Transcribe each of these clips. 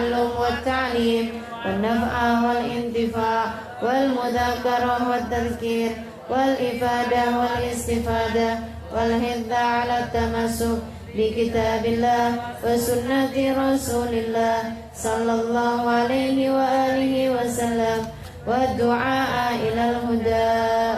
التعلم والتعليم والنفع والانتفاع والمذاكرة والتذكير والإفادة والاستفادة والحث على التمسك بكتاب الله وسنة رسول الله صلى الله عليه وآله وسلم والدعاء إلى الهدى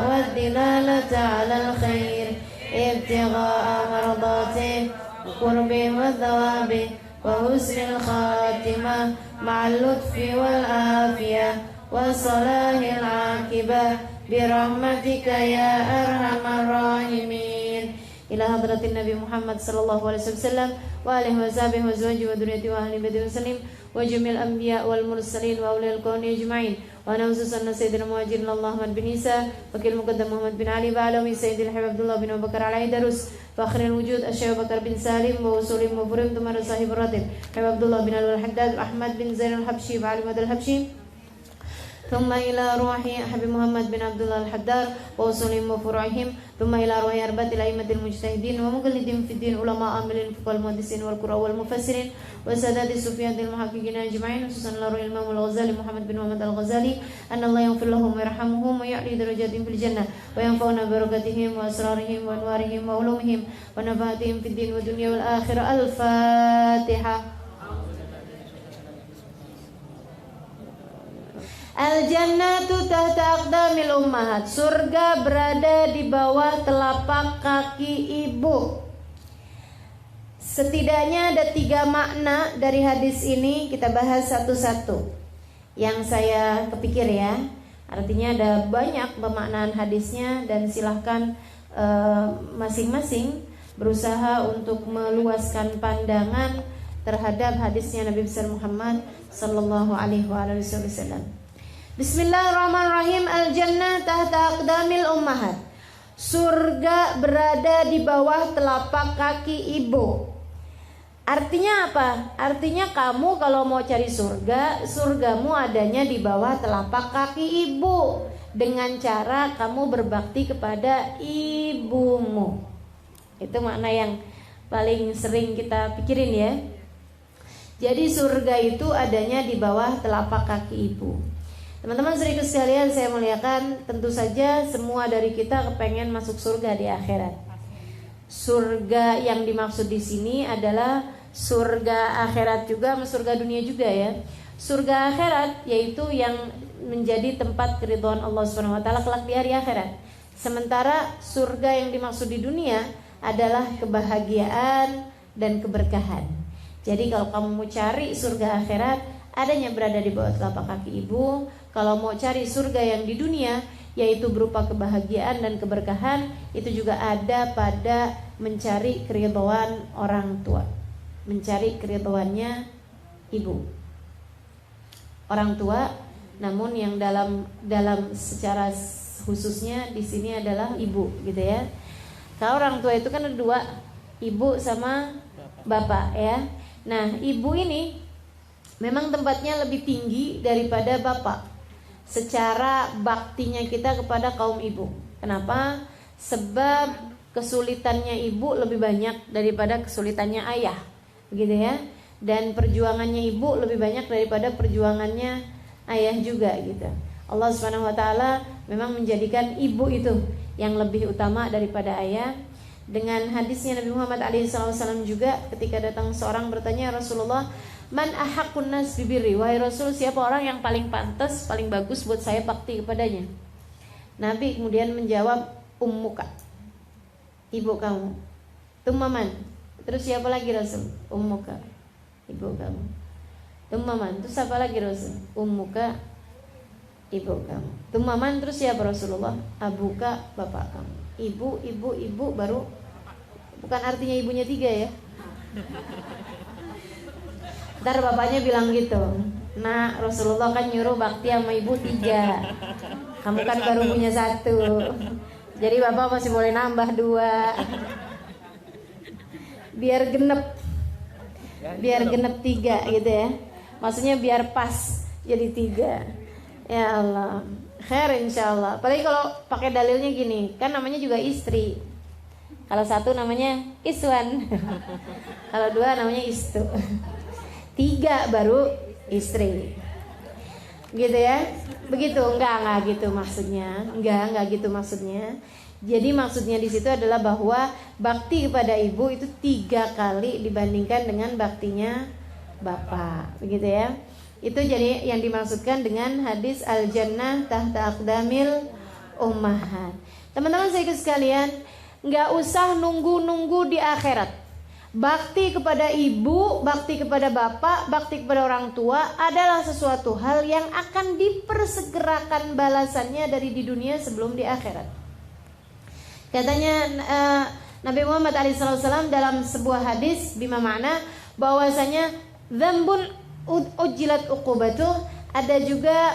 والدلالة على الخير ابتغاء مرضاته وقربه وثوابه وحسن الخاتمة مع اللطف والعافية وصلاح العاقبة برحمتك يا أرحم الراحمين. إلى حضرة النبي محمد صلى الله عليه وسلم وآله وصحبه وزوجه وذريته وأهل بيته وسلم وجميع الأنبياء والمرسلين وأولياء الكون أجمعين. وأنا خصوصا سيدنا المهاجرين الله محمد بن عيسى وكيل المقدم محمد بن علي بعلوي سيد الحبيب عبد الله بن أبي بكر علي درس فآخر الوجود الشيخ بكر بن سالم ووصول مفرم ثم صاحب الراتب حبيب عبد الله بن الحداد أحمد بن زين الحبشي بعلم الحبشي ثم إلى روح حبيب محمد بن عبد الله الحدار ووصولهم وفروعهم ثم إلى روح أربعة الأئمة المجتهدين ومقلدين في الدين علماء عاملين فقهاء المحدثين والقراء والمفسرين وسادات الصوفية المحققين أجمعين خصوصا إلى روح الإمام الغزالي محمد بن محمد الغزالي أن الله يغفر لهم ويرحمهم ويعلي درجاتهم في الجنة وينفعنا ببركاتهم وأسرارهم وأنوارهم وعلومهم ونفعاتهم في الدين والدنيا والآخرة. الفاتحة. Al-jannatu tahta aqdamil ummahat. Surga berada di bawah telapak kaki ibu. Setidaknya ada 3 makna dari hadis ini, kita bahas satu-satu yang saya kepikir ya. Artinya ada banyak pemaknaan hadisnya dan silahkan masing-masing berusaha untuk meluaskan pandangan terhadap hadisnya Nabi besar Muhammad sallallahu alaihi wasallam. Bismillahirrahmanirrahim. Al-jannah tahta aqdamil ummahat. Surga berada di bawah telapak kaki ibu. Artinya apa? Artinya kamu kalau mau cari surga, surgamu adanya di bawah telapak kaki ibu, dengan cara kamu berbakti kepada ibumu. Itu makna yang paling sering kita pikirin ya. Jadi surga itu adanya di bawah telapak kaki ibu. Teman-teman seribu sekalian, saya muliakan, tentu saja semua dari kita kepengen masuk surga di akhirat. Surga yang dimaksud di sini adalah surga akhirat juga, surga dunia juga ya. Surga akhirat yaitu yang menjadi tempat keridhaan Allah Subhanahu wa taala kelak di hari akhirat. Sementara surga yang dimaksud di dunia adalah kebahagiaan dan keberkahan. Jadi kalau kamu mau cari surga akhirat, adanya berada di bawah telapak kaki ibu. Kalau mau cari surga yang di dunia, yaitu berupa kebahagiaan dan keberkahan, itu juga ada pada mencari keridhaan orang tua, mencari keridhaannya ibu, orang tua. Namun yang dalam secara khususnya di sini adalah ibu, gitu ya. Kalau orang tua itu kan ada 2, ibu sama bapak ya. Nah, ibu ini memang tempatnya lebih tinggi daripada bapak secara baktinya kita kepada kaum ibu. Kenapa? Sebab kesulitannya ibu lebih banyak daripada kesulitannya ayah, begitu ya. Dan perjuangannya ibu lebih banyak daripada perjuangannya ayah juga, gitu. Allah Subhanahu wa taala memang menjadikan ibu itu yang lebih utama daripada ayah. Dengan hadisnya Nabi Muhammad SAW juga, ketika datang seorang bertanya, Rasulullah, man ahaqqun nas bibirri, wahai Rasul, siapa orang yang paling pantas, paling bagus buat saya bakti kepadanya? Nabi kemudian menjawab, ummuka, ibu kamu. Tummaman, terus siapa lagi Rasul? Ummuka, ibu kamu. Tummaman, terus siapa lagi Rasul? Ummuka, ibu kamu. Tummaman, terus siapa Rasulullah? Abuka, bapak kamu. Ibu, baru, bukan artinya ibunya 3 ya. Ntar bapaknya bilang gitu, nah Rasulullah kan nyuruh bakti sama ibu 3, kamu kan baru punya 1, jadi bapak masih boleh nambah 2, biar genep 3 gitu ya. Maksudnya biar pas jadi 3. Ya Allah, khair insyaallah. Apalagi kalau pakai dalilnya gini, kan namanya juga istri. Kalau 1 namanya iswan, kalau 2 namanya istu. 3 baru istri. Gitu ya. Begitu, enggak gitu maksudnya. Enggak gitu maksudnya. Jadi maksudnya di situ adalah bahwa bakti kepada ibu itu 3 kali dibandingkan dengan baktinya bapak, begitu ya. Itu jadi yang dimaksudkan dengan hadis al-jannah tahta aqdamil ummahat. Teman-teman saya sekalian, enggak usah nunggu-nunggu di akhirat. Bakti kepada ibu, bakti kepada bapak, bakti kepada orang tua adalah sesuatu hal yang akan dipersegerakan balasannya dari di dunia sebelum di akhirat. Katanya Nabi Muhammad SAW dalam sebuah hadis bima makna bahwasanya dzambun ujilat uqubatuh, ada juga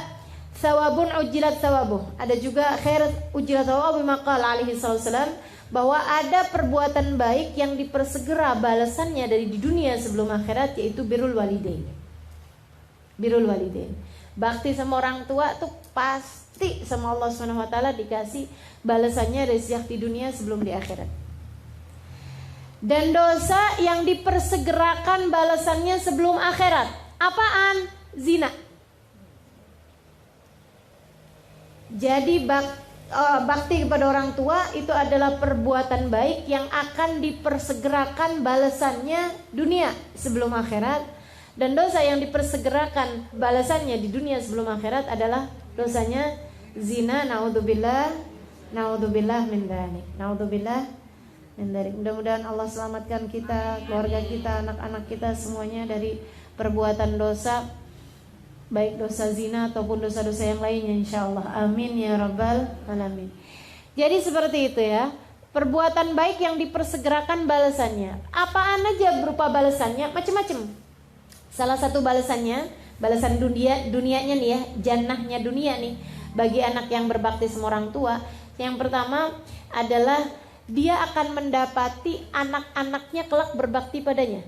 thawabun ujilat thawabuh, ada juga khair ujilat thawabuh, bima qala alaihi wasallam, bahwa ada perbuatan baik yang dipersegera balasannya dari di dunia sebelum akhirat, yaitu birrul walidain. Birrul walidain. Bakti sama orang tua tuh pasti sama Allah Subhanahu wa taala dikasih balasannya dari sejak di dunia sebelum di akhirat. Dan dosa yang dipersegerakan balasannya sebelum akhirat, apaan? Zina. Jadi bakti kepada orang tua itu adalah perbuatan baik yang akan dipersegerakan balasannya dunia sebelum akhirat. Dan dosa yang dipersegerakan balasannya di dunia sebelum akhirat adalah dosanya zina. Naudzubillah min dzalik. Naudzubillah min dzalik. Mudah-mudahan Allah selamatkan kita, keluarga kita, anak-anak kita semuanya dari perbuatan dosa, baik dosa zina ataupun dosa-dosa yang lainnya, insyaallah. Amin ya rabbal alamin. Jadi seperti itu ya, perbuatan baik yang dipersegerakan balasannya. Apaan aja berupa balasannya? Macam-macam. Salah satu balasannya, balasan dunianya nih ya, jannahnya dunia nih bagi anak yang berbakti sama orang tua. Yang pertama adalah dia akan mendapati anak-anaknya kelak berbakti padanya.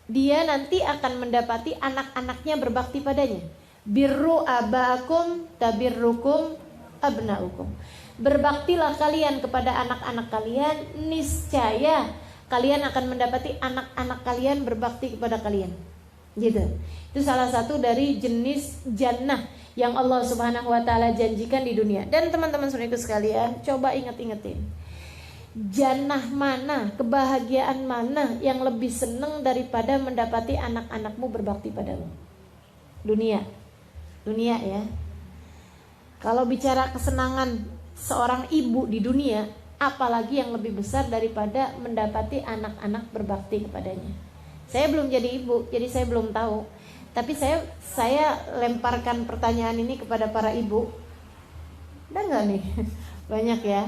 Dia nanti akan mendapati anak-anaknya berbakti padanya. Birru abakum tabirrukum abnaukum. Berbaktilah kalian kepada anak-anak kalian, niscaya kalian akan mendapati anak-anak kalian berbakti kepada kalian. Gitu. Itu salah satu dari jenis jannah yang Allah Subhanahu wa taala janjikan di dunia. Dan teman-teman saudaraku sekalian, coba ingat-ingatin. Jannah mana, kebahagiaan mana yang lebih senang daripada mendapati anak-anakmu berbakti padamu? Dunia ya. Kalau bicara kesenangan seorang ibu di dunia, apalagi yang lebih besar daripada mendapati anak-anak berbakti kepadanya. Saya belum jadi ibu, jadi saya belum tahu. Tapi saya lemparkan pertanyaan ini kepada para ibu. Ada nggak nih? Banyak ya.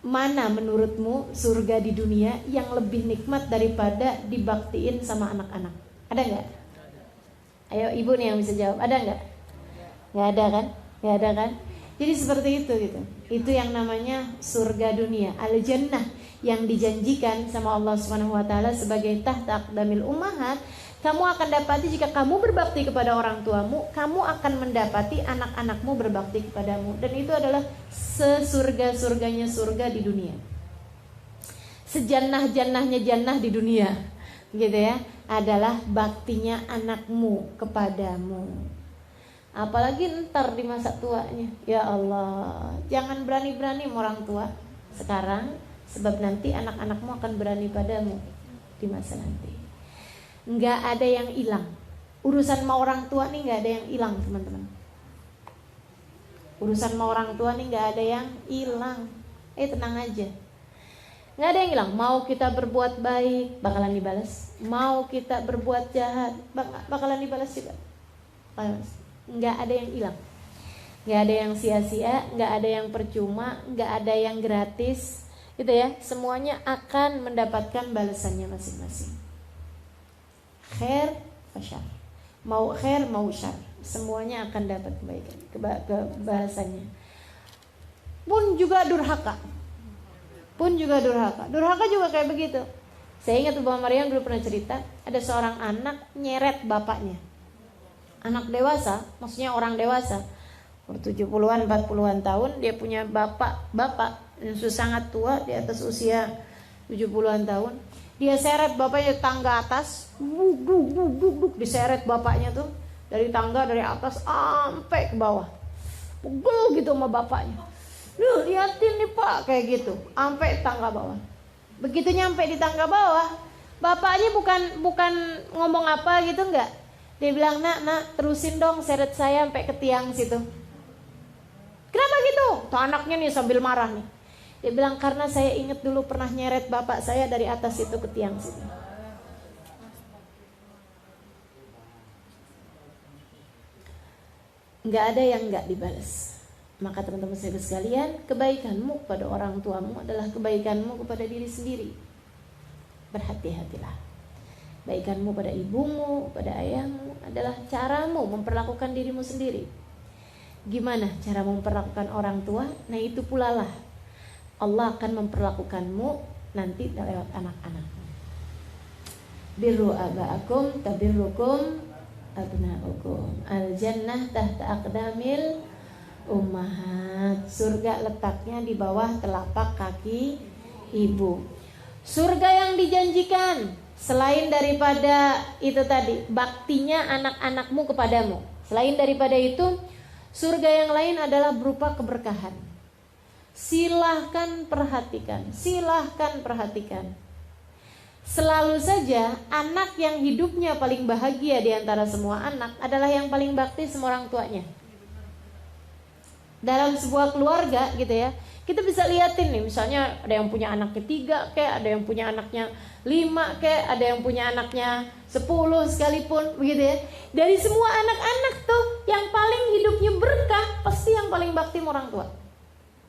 Mana menurutmu surga di dunia yang lebih nikmat daripada dibaktiin sama anak-anak? Ada nggak? Ayo ibu nih yang bisa jawab. Ada nggak? Nggak ada kan? Nggak ada kan? Jadi seperti itu gitu. Itu yang namanya surga dunia, al-jannah, yang dijanjikan sama Allah Subhanahu wa taala sebagai tahta aqdamil ummahat. Kamu akan dapati jika kamu berbakti kepada orang tuamu, kamu akan mendapati anak-anakmu berbakti kepadamu. Dan itu adalah sesurga-surganya surga di dunia, sejannah-jannahnya jannah di dunia, gitu ya, adalah baktinya anakmu kepadamu. Apalagi ntar di masa tuanya. Ya Allah, jangan berani-berani sama orang tua sekarang, sebab nanti anak-anakmu akan berani padamu di masa nanti. Nggak ada yang hilang. Urusan sama orang tua nih nggak ada yang hilang, teman-teman. Urusan sama orang tua nih nggak ada yang hilang. Tenang aja. Nggak ada yang hilang. Mau kita berbuat baik, bakalan dibalas. Mau kita berbuat jahat, bakalan dibalas juga. Nggak ada yang hilang. Nggak ada yang sia-sia, nggak ada yang percuma, nggak ada yang gratis, gitu ya. Semuanya akan mendapatkan balasannya masing-masing. Khair fasyar, mau khair mau syar, semuanya akan dapat kebaikan, kebahasannya. Pun juga durhaka juga kayak begitu. Saya ingat Bang Maryam dulu pernah cerita, ada seorang anak nyeret bapaknya. Anak dewasa, maksudnya orang dewasa, 70-an 40-an tahun, dia punya bapak yang sudah sangat tua, di atas usia 70-an tahun. Dia seret bapaknya tangga atas, diseret bapaknya tuh dari tangga dari atas sampai ke bawah. Pukul gitu sama bapaknya. Duh, liatin nih Pak, kayak gitu, sampai tangga bawah. Begitu nyampe di tangga bawah, bapaknya bukan ngomong apa gitu, enggak. Dia bilang, nak, terusin dong seret saya sampai ke tiang situ. Kenapa gitu? Tuh anaknya nih sambil marah nih. Dia bilang, karena saya ingat dulu pernah nyeret bapak saya dari atas itu ke tiang situ. Enggak ada yang enggak dibalas. Maka teman-teman saya sekalian, kebaikanmu kepada orang tuamu adalah kebaikanmu kepada diri sendiri. Berhati-hatilah. Kebaikanmu pada ibumu, pada ayahmu adalah caramu memperlakukan dirimu sendiri. Gimana cara memperlakukan orang tua? Nah itu pula lah Allah akan memperlakukanmu nanti lewat anak-anakmu. Birru aba'akum tabirrukum abna'ukum. Al-jannah tahta aqdamil ummahat. Surga letaknya di bawah telapak kaki ibu. Surga yang dijanjikan selain daripada itu tadi, baktinya anak-anakmu kepadamu. Selain daripada itu, surga yang lain adalah berupa keberkahan. Silahkan perhatikan. Selalu saja anak yang hidupnya paling bahagia di antara semua anak adalah yang paling bakti sama orang tuanya. Dalam sebuah keluarga gitu ya, kita bisa liatin nih, misalnya ada yang punya anaknya 3 kayak, ada yang punya anaknya 5 kayak, ada yang punya anaknya 10 sekalipun begitu ya. Dari semua anak-anak tuh yang paling hidupnya berkah pasti yang paling bakti sama orang tua.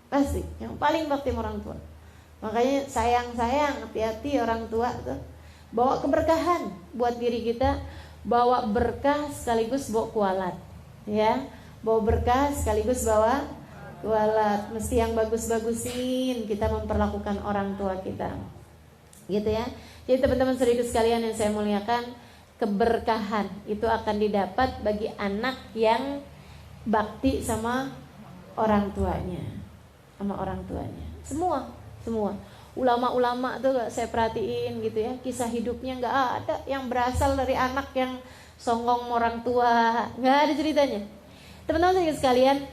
Pasti yang paling bakti sama orang tua. Makanya sayang hati-hati orang tua tuh. Bawa keberkahan buat diri kita, bawa berkah sekaligus bawa kualat ya. Bawa berkah sekaligus bawa kualat. Mesti yang bagus-bagusin kita memperlakukan orang tua kita, gitu ya. Jadi teman-teman saudara sekalian yang saya muliakan, keberkahan itu akan didapat bagi anak yang bakti sama orang tuanya. Semua ulama-ulama tuh saya perhatiin gitu ya, kisah hidupnya nggak ada yang berasal dari anak yang songong orang tua, nggak ada ceritanya. Teman-teman sekalian,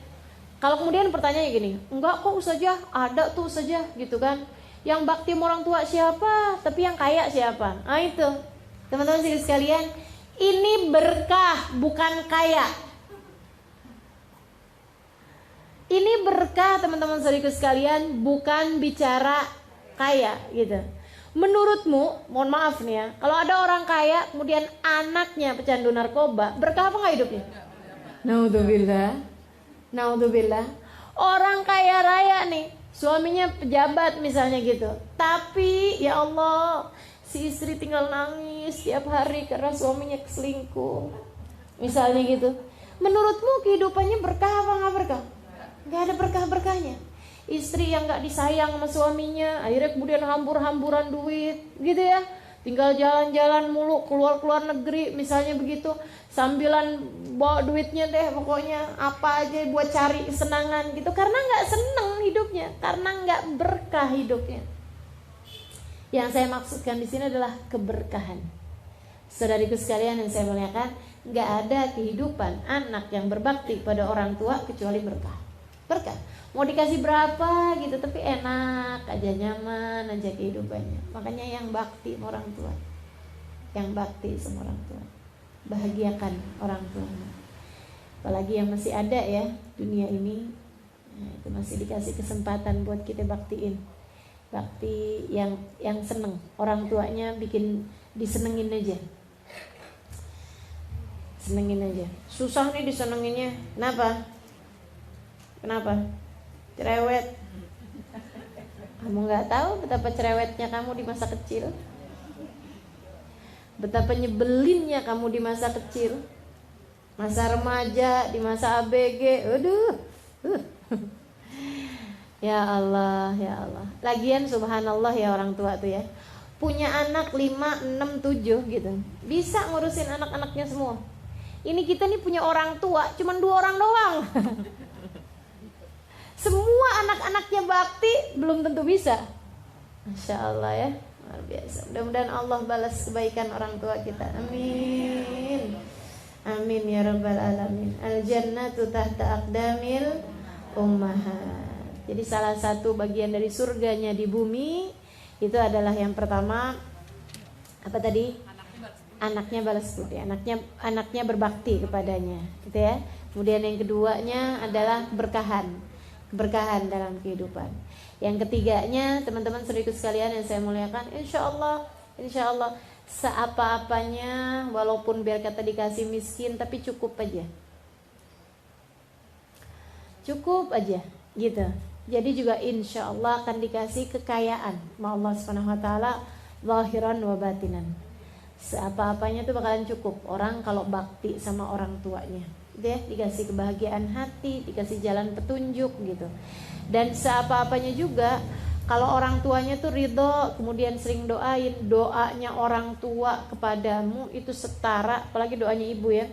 kalau kemudian pertanyaannya gini, enggak kok Ustazah, ada tuh Ustazah gitu kan, yang bakti sama orang tua siapa, tapi yang kaya siapa? Nah itu, teman-teman sekalian, ini berkah bukan kaya. Ini berkah teman-teman sekalian, bukan bicara kaya gitu. Menurutmu, mohon maaf nih ya, kalau ada orang kaya kemudian anaknya pecandu narkoba, berkah apa nggak hidupnya? Naudzubillah. Orang kaya raya nih, suaminya pejabat misalnya gitu, tapi ya Allah, si istri tinggal nangis tiap hari karena suaminya selingkuh, misalnya gitu. Menurutmu kehidupannya berkah apa nggak berkah? Nggak ada berkah-berkahnya. Istri yang nggak disayang sama suaminya, akhirnya kemudian hambur-hamburan duit, gitu ya. Tinggal jalan-jalan mulu, keluar negeri misalnya begitu, sambilan bawa duitnya deh, pokoknya apa aja buat cari kesenangan gitu, karena nggak seneng hidupnya, karena nggak berkah hidupnya. Yang saya maksudkan di sini adalah keberkahan. Saudariku sekalian yang saya muliakan, nggak ada kehidupan anak yang berbakti pada orang tua kecuali berkah. Mau dikasih berapa gitu, tapi enak aja, nyaman aja kehidupannya. Makanya yang bakti sama orang tua, bahagiakan orang tua. Apalagi yang masih ada ya dunia ini, nah, itu masih dikasih kesempatan buat kita baktiin. Bakti yang seneng, orang tuanya bikin disenengin aja. Susah nih disenenginnya. Kenapa? Cerewet. Kamu nggak tahu betapa cerewetnya kamu di masa kecil, betapa nyebelinnya kamu di masa kecil, masa remaja, di masa ABG. Ya Allah. Lagian subhanallah ya, orang tua tuh ya, punya anak 5, 6, 7 gitu, bisa ngurusin anak-anaknya semua. Ini kita nih punya orang tua cuman 2 orang doang. Semua anak-anaknya bakti belum tentu bisa. Masya Allah ya, Luar biasa. Mudah-mudahan Allah balas kebaikan orang tua kita. Amin. Amin ya rabbal alamin. Al jannatu tahta aqdamil ummahat. Jadi salah satu bagian dari surganya di bumi itu adalah yang pertama apa tadi? Anaknya balas budi. Anaknya berbakti kepadanya, gitu ya. Kemudian yang keduanya adalah keberkahan dalam kehidupan. Yang ketiganya, teman-teman saudaraku sekalian yang saya muliakan, insya Allah seapa-apanya, walaupun biar kata dikasih miskin, tapi cukup aja, gitu. Jadi juga insya Allah akan dikasih kekayaan, ma Allah Subhanahu Wa Taala, zahiran wa batinan. Seapa-apanya tuh bakalan cukup orang kalau bakti sama orang tuanya. Dia dikasih kebahagiaan hati, dikasih jalan petunjuk gitu. Dan seapa-apanya juga kalau orang tuanya tuh ridho, kemudian sering doain, doanya orang tua kepadamu itu setara, apalagi doanya ibu ya,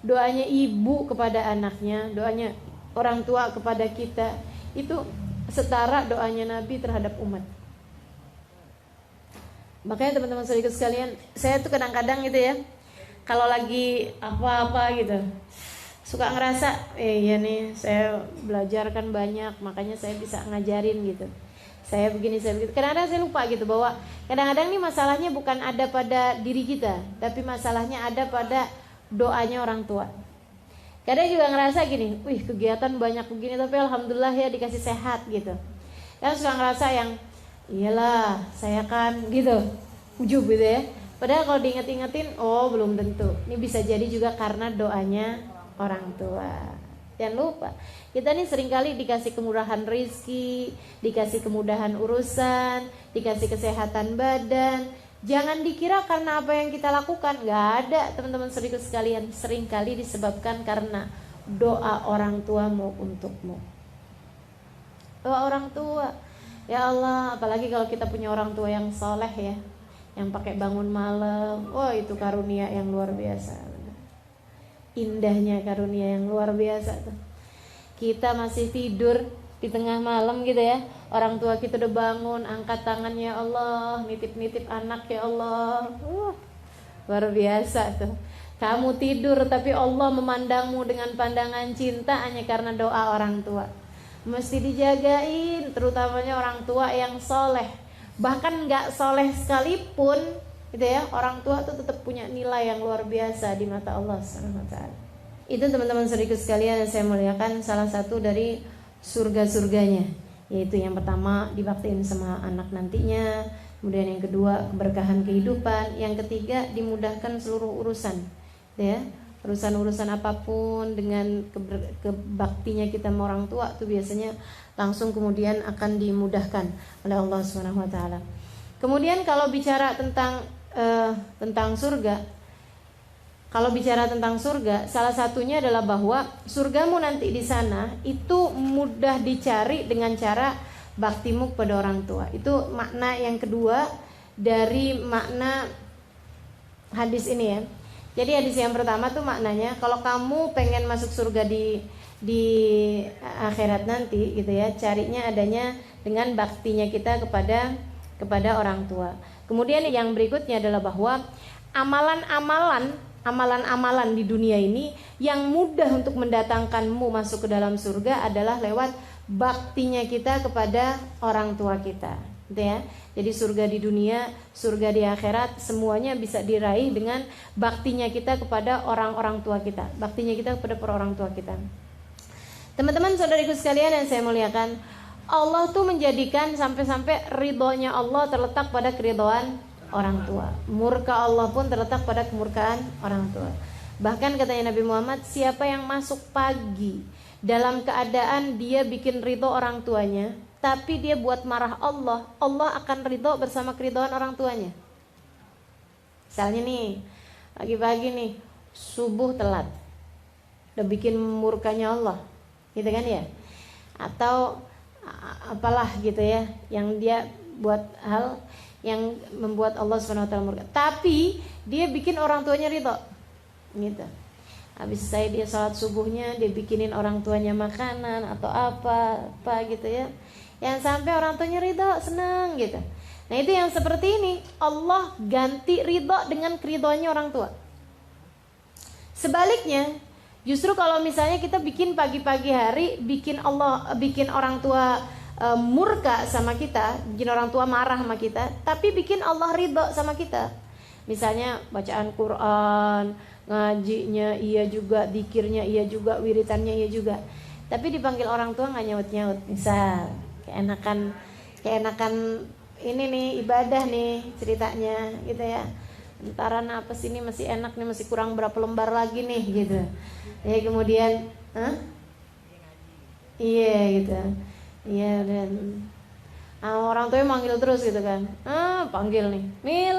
doanya ibu kepada anaknya, doanya orang tua kepada kita itu setara doanya Nabi terhadap umat. Makanya teman-teman saudara sekalian, saya tuh kadang-kadang gitu ya, kalau lagi apa-apa gitu suka ngerasa iya nih saya belajar kan banyak, makanya saya bisa ngajarin gitu, saya begini saya begitu. Kadang-kadang saya lupa gitu bahwa kadang-kadang nih masalahnya bukan ada pada diri kita, tapi masalahnya ada pada doanya orang tua. Kadang juga ngerasa gini, wih kegiatan banyak begini tapi alhamdulillah ya dikasih sehat gitu. Kadang suka ngerasa yang iyalah saya kan gitu, ujub gitu ya. Padahal kalau diinget-ingetin, oh belum tentu. Ini bisa jadi juga karena doanya orang tua. Jangan lupa, kita nih seringkali dikasih kemudahan rezeki, dikasih kemudahan urusan, dikasih kesehatan badan. Jangan dikira karena apa yang kita lakukan. Gak ada, teman-teman saudaraku sekalian. Seringkali disebabkan karena doa orang tuamu untukmu. Doa orang tua. Ya Allah, apalagi kalau kita punya orang tua yang soleh ya, yang pakai bangun malam. Oh itu karunia yang luar biasa. Indahnya karunia yang luar biasa tuh. Kita masih tidur di tengah malam gitu ya, orang tua kita udah bangun, angkat tangan ya Allah, nitip-nitip anak ya Allah. Luar biasa tuh. Kamu tidur tapi Allah memandangmu dengan pandangan cinta hanya karena doa orang tua. Mesti dijagain, terutamanya orang tua yang soleh. Bahkan gak soleh sekalipun gitu ya, orang tua tuh tetap punya nilai yang luar biasa di mata Allah SWT. Itu teman-teman saudaraku sekalian yang saya muliakan, salah satu dari surga-surganya, yaitu yang pertama dibaktiin sama anak nantinya, kemudian yang kedua keberkahan kehidupan, yang ketiga dimudahkan seluruh urusan ya, urusan-urusan apapun dengan kebaktinya kita sama orang tua tuh biasanya langsung kemudian akan dimudahkan oleh Allah SWT. Kemudian kalau bicara tentang surga, kalau bicara tentang surga, salah satunya adalah bahwa surgamu nanti di sana itu mudah dicari dengan cara baktimu kepada orang tua. Itu makna yang kedua dari makna hadis ini ya. Jadi hadis yang pertama tuh maknanya kalau kamu pengen masuk surga di akhirat nanti gitu ya, carinya adanya dengan baktinya kita kepada orang tua. Kemudian yang berikutnya adalah bahwa amalan-amalan di dunia ini yang mudah untuk mendatangkanmu masuk ke dalam surga adalah lewat baktinya kita kepada orang tua kita, gitu ya. Jadi surga di dunia, surga di akhirat, semuanya bisa diraih dengan baktinya kita kepada orang-orang tua kita, baktinya kita kepada orang tua kita. Teman-teman saudariku sekalian yang saya muliakan, Allah tuh menjadikan sampai-sampai ridhonya Allah terletak pada keridhaan orang tua. Murka Allah pun terletak pada kemurkaan orang tua. Bahkan katanya Nabi Muhammad, siapa yang masuk pagi dalam keadaan dia bikin ridho orang tuanya, tapi dia buat marah Allah, Allah akan ridho bersama keridhaan orang tuanya. Misalnya nih, pagi-pagi nih, subuh telat, udah bikin murkanya Allah, gitu kan ya? Atau apalah gitu ya, yang dia buat hal yang membuat Allah SWT murka, tapi dia bikin orang tuanya ridho gitu. Habis saya dia salat subuhnya, dia bikinin orang tuanya makanan atau apa gitu ya, yang sampai orang tuanya ridho, senang gitu. Nah itu yang seperti ini, Allah ganti ridho dengan keridhoannya orang tua. Sebaliknya, justru kalau misalnya kita bikin pagi-pagi hari, bikin orang tua murka sama kita, bikin orang tua marah sama kita, tapi bikin Allah ridho sama kita. Misalnya bacaan Quran, ngajinya iya juga, zikirnya iya juga, wiritannya iya juga, tapi dipanggil orang tua nggak nyaut-nyaut. Misal keenakan ini nih ibadah nih ceritanya gitu ya. Antara napas ini masih enak nih, masih kurang berapa lembar lagi nih gitu. Ya kemudian, iya gitu. Iya dan orang tua manggil terus gitu kan. Panggil nih, Mil.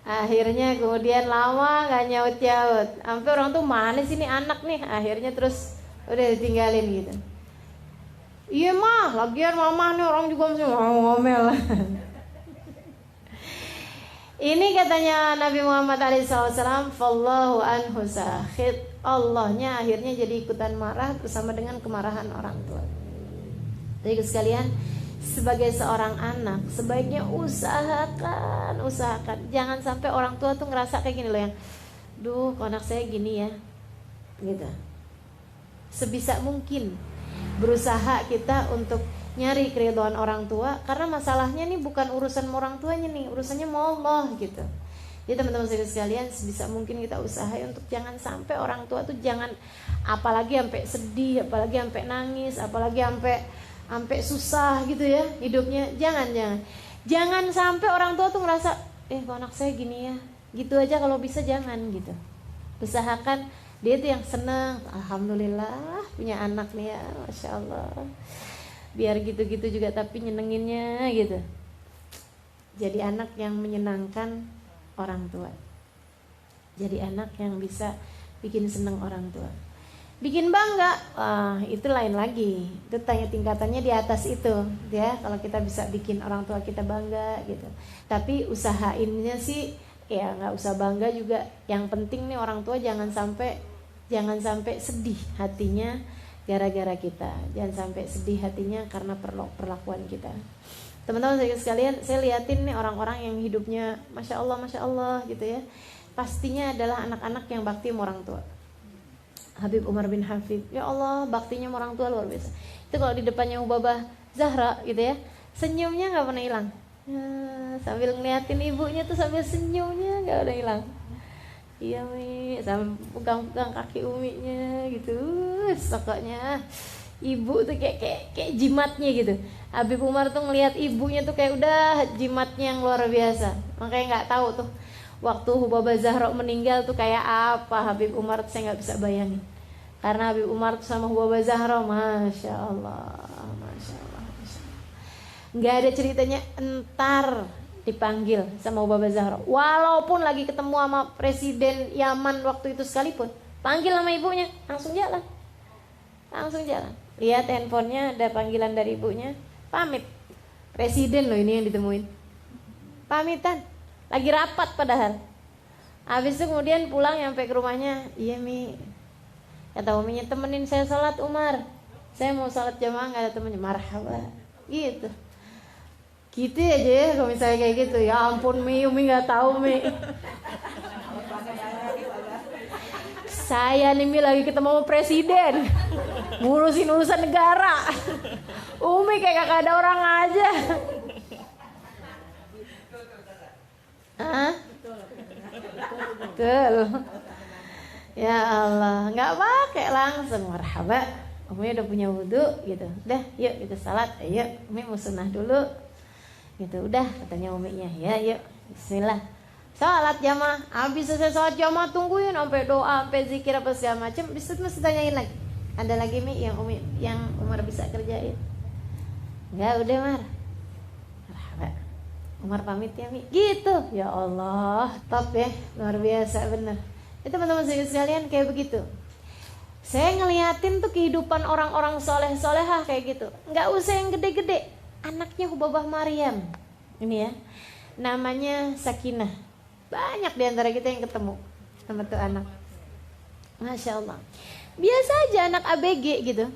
Akhirnya kemudian lama gak nyaut-nyaut. Sampai orang tuh mana sih nih anak nih. Akhirnya terus udah ditinggalin gitu. Iya mah, lagian mama nih orang juga masih mau ngomel. Ini katanya Nabi Muhammad SAW, Fallahu anhu sakhid. Allahnya akhirnya jadi ikutan marah bersama dengan kemarahan orang tua. Jadi sekalian, sebagai seorang anak sebaiknya usahakan jangan sampai orang tua tuh ngerasa kayak gini loh, yang duh kok anak saya gini ya gitu. Sebisa mungkin berusaha kita untuk nyari keridhaan orang tua, karena masalahnya nih bukan urusan orang tuanya nih, urusannya sama Allah gitu. Jadi teman-teman sekalian, sebisa mungkin kita usahain untuk jangan sampai orang tua tuh jangan, apalagi sampai sedih, apalagi sampai nangis, apalagi sampai susah gitu ya hidupnya. Jangan sampai orang tua tuh ngerasa kok anak saya gini ya, gitu aja. Kalau bisa jangan gitu. Usahakan dia tuh yang seneng, alhamdulillah punya anak nih ya, masya Allah. Biar gitu-gitu juga tapi nyenenginnya gitu. Jadi anak yang menyenangkan orang tua. Jadi anak yang bisa bikin seneng orang tua. Bikin bangga, itu lain lagi. Itu tingkatannya di atas itu, ya. Kalau kita bisa bikin orang tua kita bangga gitu. Tapi usahainnya sih, ya nggak usah bangga juga. Yang penting nih orang tua jangan sampai sedih hatinya gara-gara kita. Jangan sampai sedih hatinya karena perlakuan kita. Teman-teman sekalian, saya liatin nih orang-orang yang hidupnya masya Allah gitu ya. Pastinya adalah anak-anak yang bakti sama orang tua. Habib Umar bin Hafid, ya Allah baktinya sama orang tua luar biasa. Itu kalau di depannya Hubabah Zahra gitu ya, senyumnya nggak pernah hilang. Sambil ngeliatin ibunya tuh sambil senyumnya nggak pernah hilang. Iya Mi, sambil pegang-pegang kaki uminya gitu. Pokoknya ibu tuh kayak jimatnya gitu. Habib Umar tuh ngeliat ibunya tuh kayak udah jimatnya yang luar biasa. Makanya nggak tahu tuh waktu Hubabah Zahra meninggal tuh kayak apa Habib Umar tuh saya nggak bisa bayangin. Karena Habib Umar tuh sama Hubabah Zahra, masya Allah. Nggak ada ceritanya entar dipanggil sama Hubabah Zahra. Walaupun lagi ketemu sama Presiden Yaman waktu itu sekalipun, panggil sama ibunya, langsung jalan. Lihat handphonenya ada panggilan dari ibunya, pamit. Presiden loh ini yang ditemuin, pamitan. Lagi rapat padahal. Habis itu kemudian pulang nyampe ke rumahnya, iya Mi, kata uminya, temenin saya sholat Umar, saya mau sholat jamaah nggak ada temennya. Marhaba gitu. Gitu aja ya kalau misalnya kayak gitu. Ya ampun Mi, Umi nggak tahu Mi. Saya nih Mi lagi ketemu sama presiden, ngurusin urusan negara. Umi kayak gak ada orang aja. Betul. Ya Allah, nggak pakai langsung marhaba. Umi udah punya wudhu gitu. Udah, yuk kita salat. Ayo, Umi mau sunnah dulu. Gitu, udah katanya uminya. Ya, yuk. Bismillah. Salat jamaah. Habis selesai salat jamaah tungguin sampai doa, sampai zikir apa segala macam. Bisa mesti tanyain lagi. Ada lagi Mi yang Umar bisa kerjain? Enggak, udah Mar. Umar pamit ya Mi, gitu. Ya Allah, top ya, luar biasa bener. Itu teman-teman sekalian kayak begitu. Saya ngeliatin tuh kehidupan orang-orang soleh-solehah kayak gitu. Nggak usah yang gede-gede. Anaknya Hubabah Maryam, ini ya, namanya Sakinah. Banyak diantara kita yang ketemu sama tuh anak. Masya Allah. Biasa aja anak ABG gitu.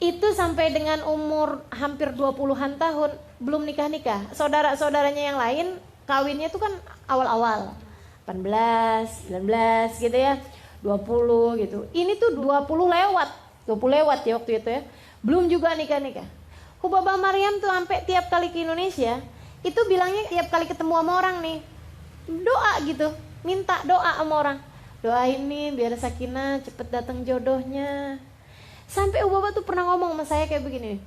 itu sampai dengan umur hampir 20-an tahun belum nikah-nikah. Saudara-saudaranya yang lain kawinnya itu kan awal-awal 18, 19 gitu ya, 20 gitu. Ini tuh 20 lewat ya waktu itu ya. Belum juga nikah-nikah. Hubabah Maryam tuh sampai tiap kali ke Indonesia itu bilangnya tiap kali ketemu sama orang nih doa gitu, minta doa sama orang. Doain nih biar Sakinah cepet datang jodohnya. Sampai Hubabah tuh pernah ngomong sama saya kayak begini,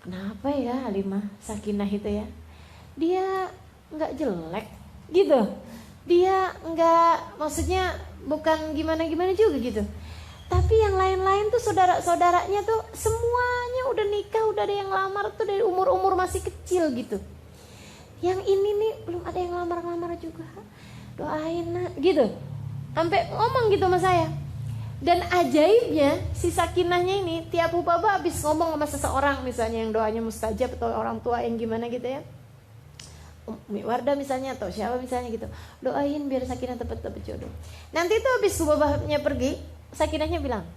kenapa ya Halimah Sakinah itu ya, dia nggak jelek gitu, dia nggak, maksudnya bukan gimana-gimana juga gitu, tapi yang lain-lain tuh saudara-saudaranya tuh semuanya udah nikah, udah ada yang lamar tuh dari umur-umur masih kecil gitu. Yang ini nih belum ada yang lamar-lamar juga, doain nak gitu. Sampai ngomong gitu sama saya. Dan ajaibnya si Sakinahnya ini tiap Hubabah habis ngomong sama seseorang, misalnya yang doanya mustajab atau orang tua yang gimana gitu ya, Umi Wardah misalnya atau siapa misalnya gitu, doain biar Sakinah dapat jodoh. Nanti tuh habis Hubabahnya pergi, Sakinahnya bilang,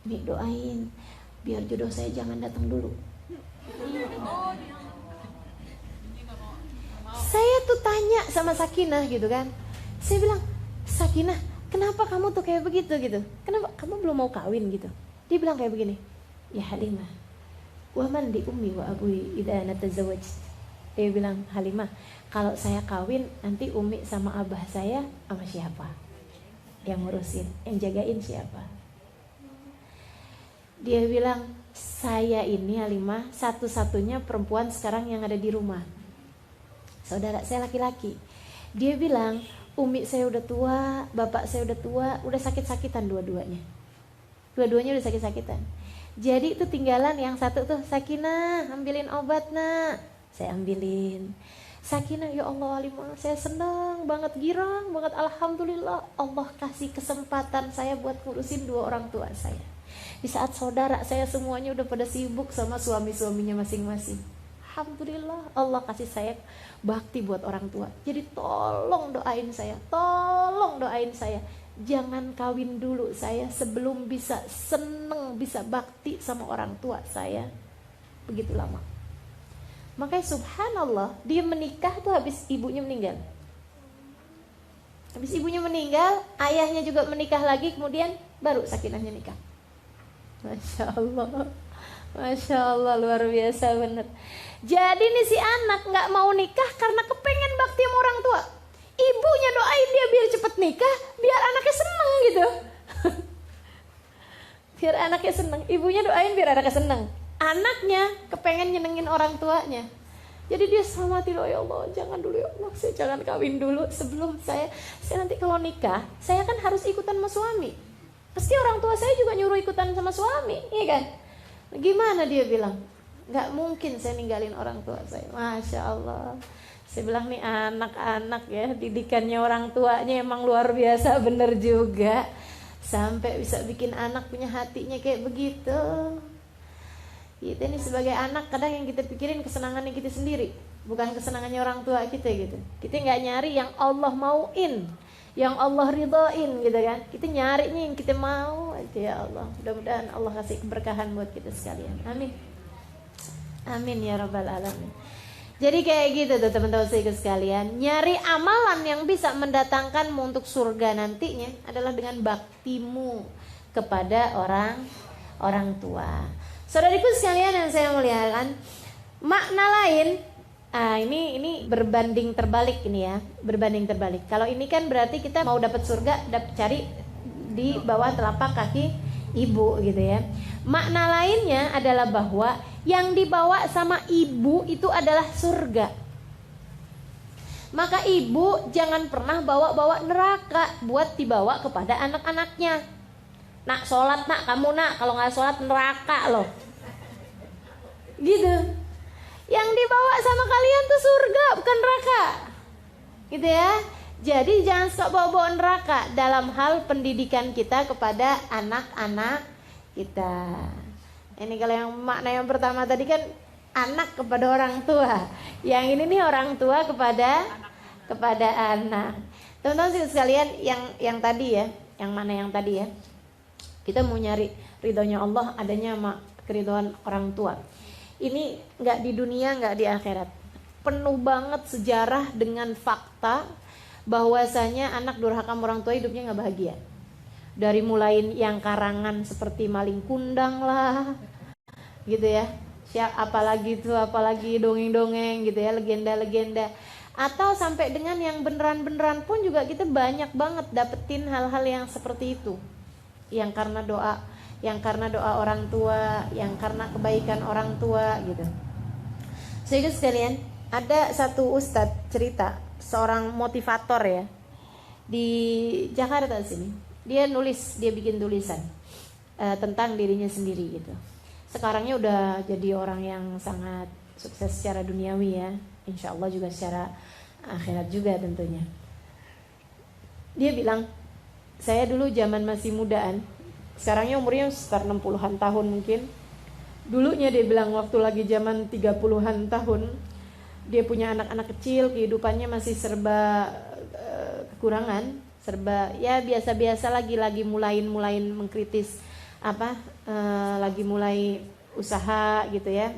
Mi doain biar jodoh saya jangan datang dulu. Saya tuh tanya sama Sakinah gitu kan, saya bilang, Sakinah, kenapa kamu tuh kayak begitu gitu? Kenapa kamu belum mau kawin gitu? Dia bilang kayak begini, ya Halimah, wa man di ummi wa abui idza natazawwaj. Dia bilang, Halimah, kalau saya kawin nanti umi sama abah saya sama siapa? Yang ngurusin, yang jagain siapa? Dia bilang, saya ini Halimah satu-satunya perempuan sekarang yang ada di rumah. Saudara saya laki-laki. Dia bilang, umi saya udah tua, bapak saya udah tua, udah sakit-sakitan dua-duanya. Dua-duanya udah sakit-sakitan. Jadi itu tinggalan yang satu tuh, Sakinah, ambilin obat nak. Saya ambilin. Sakinah, ya Allah Halimah, saya senang banget, girang banget, alhamdulillah Allah kasih kesempatan saya buat ngurusin dua orang tua saya. Di saat saudara saya semuanya udah pada sibuk sama suami-suaminya masing-masing. Alhamdulillah Allah kasih saya bakti buat orang tua. Jadi tolong doain saya, tolong doain saya. Jangan kawin dulu saya sebelum bisa seneng, bisa bakti sama orang tua saya begitu lama. Makanya subhanallah, dia menikah tuh habis ibunya meninggal. Habis ibunya meninggal, ayahnya juga menikah lagi, kemudian baru Sakinahnya nikah. Masya Allah, Masya Allah, luar biasa bener. Jadi nih si anak gak mau nikah karena kepengen bakti sama orang tua. Ibunya doain dia biar cepet nikah, biar anaknya seneng gitu. Biar anaknya seneng, ibunya doain biar anaknya seneng. Anaknya kepengen nyenengin orang tuanya. Jadi dia selamatin, oh ya Allah, jangan dulu ya Allah, saya jangan kawin dulu sebelum saya nanti kalau nikah, saya kan harus ikutan sama suami. Pasti orang tua saya juga nyuruh ikutan sama suami, iya kan? Gimana dia bilang? Gak mungkin saya ninggalin orang tua saya. Masya Allah. Saya bilang nih anak-anak ya, didikannya orang tuanya emang luar biasa bener juga. Sampai bisa bikin anak punya hatinya kayak begitu. Kita ini sebagai anak kadang yang kita pikirin kesenangannya kita sendiri, bukan kesenangannya orang tua kita gitu. Kita gak nyari yang Allah mauin, yang Allah ridhoin gitu kan. Kita nyari nih yang kita mau. Ya Allah, mudah-mudahan Allah kasih keberkahan buat kita sekalian. Amin. Amin ya rabbal alamin. Jadi kayak gitu tuh teman-teman sekalian. Nyari amalan yang bisa mendatangkanmu untuk surga nantinya adalah dengan baktimu kepada orang tua. Saudariku sekalian yang saya muliakan, makna lain, ini berbanding terbalik ini ya, berbanding terbalik. Kalau ini kan berarti kita mau dapat surga, cari di bawah telapak kaki ibu gitu ya. Makna lainnya adalah bahwa yang dibawa sama ibu itu adalah surga. Maka ibu jangan pernah bawa-bawa neraka buat dibawa kepada anak-anaknya. Nak sholat nak, kamu nak, kalau nggak sholat neraka loh. Gitu. Yang dibawa sama kalian tuh surga bukan neraka. Gitu ya. Jadi jangan suka bawa-bawa neraka dalam hal pendidikan kita kepada anak-anak kita. Ini kalau yang makna yang pertama tadi kan anak kepada orang tua. Yang ini nih orang tua kepada anak. Teman-teman sekalian yang tadi ya, yang mana yang tadi ya? Kita mau nyari ridhonya Allah, adanya keridhaan orang tua. Ini nggak di dunia, nggak di akhirat. Penuh banget sejarah dengan fakta bahwasanya anak durhaka orang tua hidupnya nggak bahagia. Dari mulai yang karangan seperti maling kundang lah, gitu ya. Apalagi dongeng-dongeng gitu ya, legenda-legenda. Atau sampai dengan yang beneran-beneran pun juga kita banyak banget dapetin hal-hal yang seperti itu. Yang karena doa orang tua, yang karena kebaikan orang tua gitu. Jadi sekalian, ada satu ustadz cerita, seorang motivator ya, di Jakarta sini. Dia bikin tulisan tentang dirinya sendiri gitu. Sekarangnya udah jadi orang yang sangat sukses secara duniawi ya, insya Allah juga secara akhirat juga tentunya. Dia bilang, saya dulu zaman masih mudaan, sekarangnya umurnya sekitar 60-an tahun mungkin. Dulunya dia bilang waktu lagi zaman 30-an tahun, dia punya anak-anak kecil, kehidupannya masih serba kekurangan, serba ya biasa-biasa lagi mulai mengkritis lagi mulai usaha gitu ya,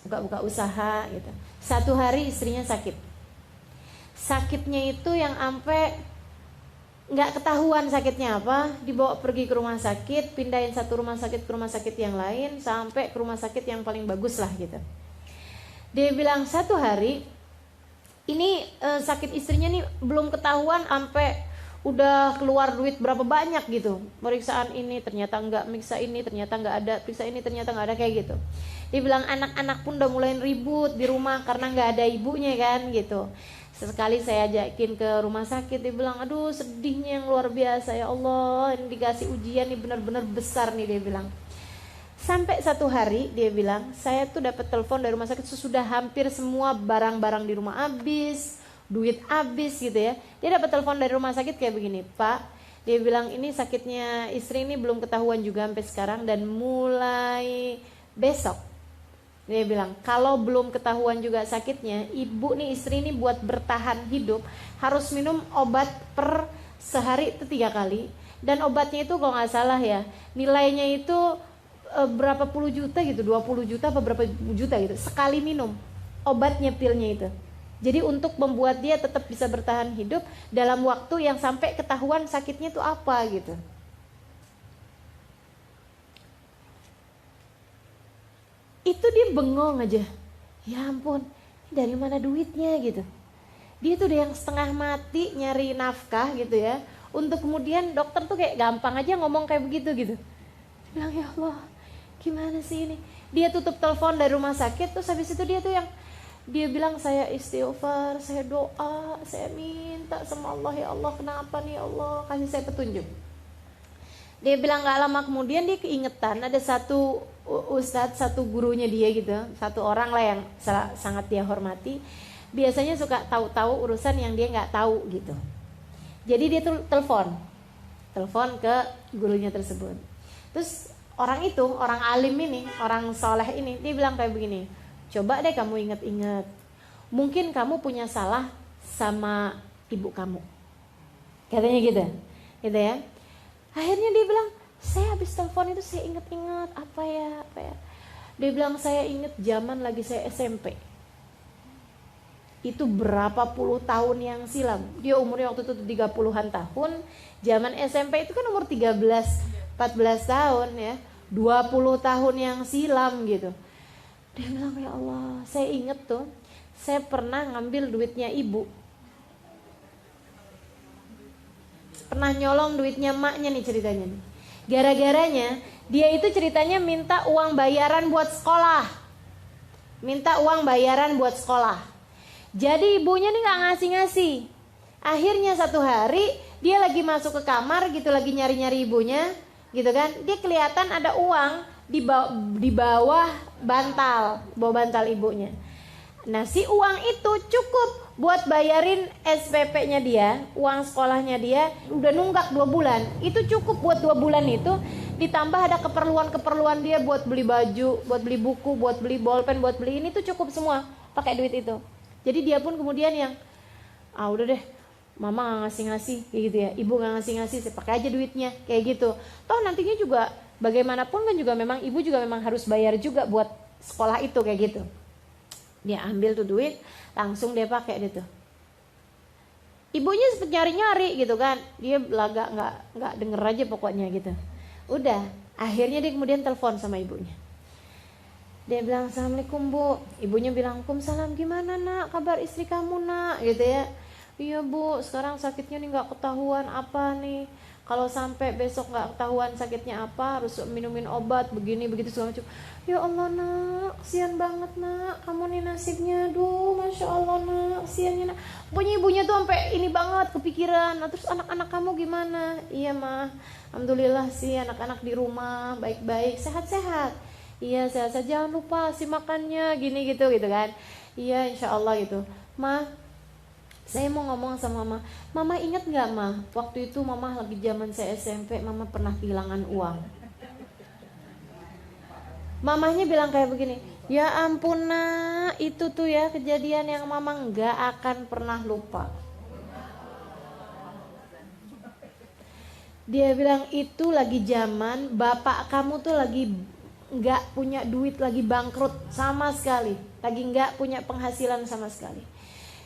buka usaha gitu. Satu hari istrinya sakitnya itu yang sampai nggak ketahuan sakitnya apa, dibawa pergi ke rumah sakit, pindahin satu rumah sakit ke rumah sakit yang lain, sampai ke rumah sakit yang paling bagus lah gitu. Dia bilang satu hari ini sakit istrinya nih belum ketahuan sampai udah keluar duit berapa banyak gitu. Pemeriksaan ini ternyata enggak, periksa ini ternyata enggak ada, periksa ini ternyata enggak ada, kayak gitu. Dia bilang anak-anak pun udah mulai ribut di rumah karena enggak ada ibunya kan gitu. Sesekali saya ajakin ke rumah sakit, dia bilang aduh sedihnya yang luar biasa ya Allah, ini dikasih ujian nih benar-benar besar nih, dia bilang. Sampai satu hari dia bilang, saya tuh dapat telepon dari rumah sakit sudah hampir semua barang-barang di rumah habis, duit habis gitu ya. Dia dapat telepon dari rumah sakit kayak begini, Pak, dia bilang ini sakitnya istri ini belum ketahuan juga sampai sekarang, dan mulai besok dia bilang kalau belum ketahuan juga sakitnya, ibu nih istri ini buat bertahan hidup harus minum obat per sehari itu 3 kali, dan obatnya itu kalau nggak salah ya nilainya itu berapa puluh juta gitu, 20 juta apa berapa juta gitu sekali minum obatnya, pilnya itu. Jadi untuk membuat dia tetap bisa bertahan hidup dalam waktu yang sampai ketahuan sakitnya itu apa gitu. Itu dia bengong aja, ya ampun dari mana duitnya gitu. Dia tuh udah yang setengah mati nyari nafkah gitu ya, untuk kemudian dokter tuh kayak gampang aja ngomong kayak begitu gitu. Dia bilang ya Allah gimana sih ini. Dia tutup telepon dari rumah sakit, terus habis itu dia bilang saya istighfar, saya doa, saya minta sama Allah, ya Allah kenapa nih ya Allah, kasih saya petunjuk. Dia bilang gak lama kemudian dia keingetan ada satu ustadz, satu gurunya dia gitu, satu orang lah yang sangat dia hormati, biasanya suka tahu-tahu urusan yang dia nggak tahu gitu. Jadi dia tuh telepon ke gurunya tersebut. Terus orang itu, orang alim ini, orang soleh ini, dia bilang kayak begini, coba deh kamu inget-inget, mungkin kamu punya salah sama ibu kamu, katanya gitu ya. Akhirnya dia bilang, saya habis telepon itu saya inget-inget apa ya. Dia bilang saya inget zaman lagi saya SMP. Itu berapa puluh tahun yang silam. Dia umurnya waktu itu 30-an tahun. Zaman SMP itu kan umur 13, 14 tahun ya. 20 tahun yang silam gitu. Dia bilang ya Allah, saya inget tuh, saya pernah ngambil duitnya ibu. Pernah nyolong duitnya maknya nih ceritanya nih. Gara-garanya dia itu ceritanya minta uang bayaran buat sekolah. Jadi ibunya nih gak ngasih-ngasih. Akhirnya satu hari dia lagi masuk ke kamar gitu, lagi nyari-nyari ibunya gitu kan. Dia kelihatan ada uang di bawah bantal ibunya. Nah si uang itu cukup buat bayarin SPP-nya dia, uang sekolahnya dia, udah nunggak 2 bulan. Itu cukup buat 2 bulan itu, ditambah ada keperluan dia buat beli baju, buat beli buku, buat beli bolpen, buat beli ini tuh cukup semua pakai duit itu. Jadi dia pun kemudian yang udah deh, mama nggak ngasih-ngasih kayak gitu ya, ibu nggak ngasih-ngasih, saya pakai aja duitnya kayak gitu. Toh nantinya juga bagaimanapun kan juga memang ibu juga memang harus bayar juga buat sekolah itu kayak gitu. Dia ambil tuh duit, langsung dia pakai gitu. Ibunya sempet nyari-nyari gitu kan, dia belaga nggak denger aja pokoknya gitu. Udah, akhirnya dia kemudian telepon sama ibunya. Dia bilang, assalamualaikum bu. Ibunya bilang, waalaikumsalam, gimana nak, kabar istri kamu nak, gitu ya. Iya bu, sekarang sakitnya nih nggak ketahuan apa nih. Kalau sampai besok nggak ketahuan sakitnya apa, harus minumin obat begini begitu segala macam. Ya Allah nak, kasihan banget nak, kamu nih nasibnya, duh, masya Allah nak, kasihannya nak. Pokoknya ibunya tuh sampai ini banget kepikiran. Nah, terus anak-anak kamu gimana? Iya mah, alhamdulillah sih anak-anak di rumah baik-baik, sehat-sehat. Iya sehat-sehat, jangan lupa sih makannya gini gitu kan. Iya insya Allah gitu. Mah, saya mau ngomong sama mama. Mama ingat gak mah, waktu itu mama lagi zaman saya SMP, mama pernah kehilangan uang. Mamanya bilang kayak begini, ya ampun nak, itu tuh ya kejadian yang mama gak akan pernah lupa. Dia bilang itu lagi zaman bapak kamu tuh lagi gak punya duit, lagi bangkrut sama sekali, lagi gak punya penghasilan sama sekali.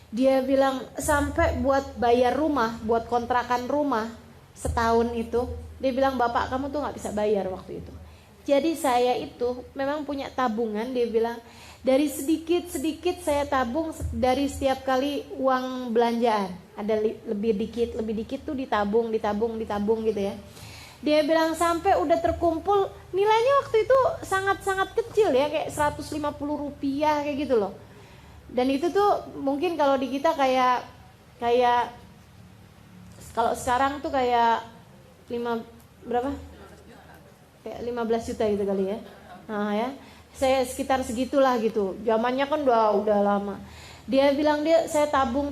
Dia bilang sampai buat bayar rumah, buat kontrakan rumah setahun itu, dia bilang bapak kamu tuh gak bisa bayar waktu itu. Jadi saya itu memang punya tabungan, dia bilang dari sedikit-sedikit saya tabung dari setiap kali uang belanjaan. Ada lebih dikit tuh ditabung gitu ya. Dia bilang sampai udah terkumpul, nilainya waktu itu sangat-sangat kecil ya, kayak 150 rupiah kayak gitu loh. Dan itu tuh mungkin kalau di kita kayak kalau sekarang tuh kayak berapa? Kayak 15 juta gitu kali ya. Nah ya, saya sekitar segitulah gitu. Zamannya kan udah lama. Dia bilang saya tabung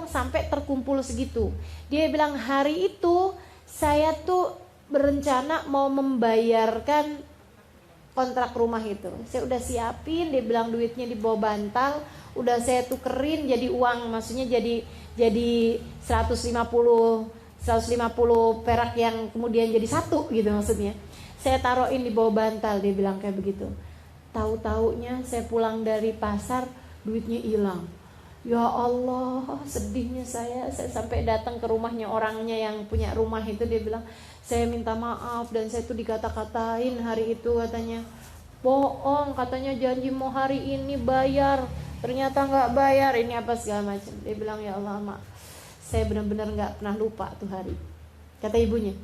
sampai terkumpul segitu. Dia bilang hari itu saya tuh berencana mau membayarkan kontrak rumah itu. Saya udah siapin, dia bilang duitnya di bawah bantal, udah saya tukerin jadi uang, maksudnya jadi 150 perak yang kemudian jadi 1 gitu maksudnya. Saya taruhin di bawah bantal, dia bilang kayak begitu. Tahu-taunya saya pulang dari pasar, duitnya hilang. Ya Allah, sedihnya saya sampai datang ke rumahnya orangnya yang punya rumah itu, dia bilang, saya minta maaf dan saya tuh dikata-katain hari itu katanya. Bohong, katanya janji mau hari ini bayar, ternyata nggak bayar, ini apa segala macam. Dia bilang ya Allah mak, saya benar-benar nggak pernah lupa tuh hari. Kata ibunya,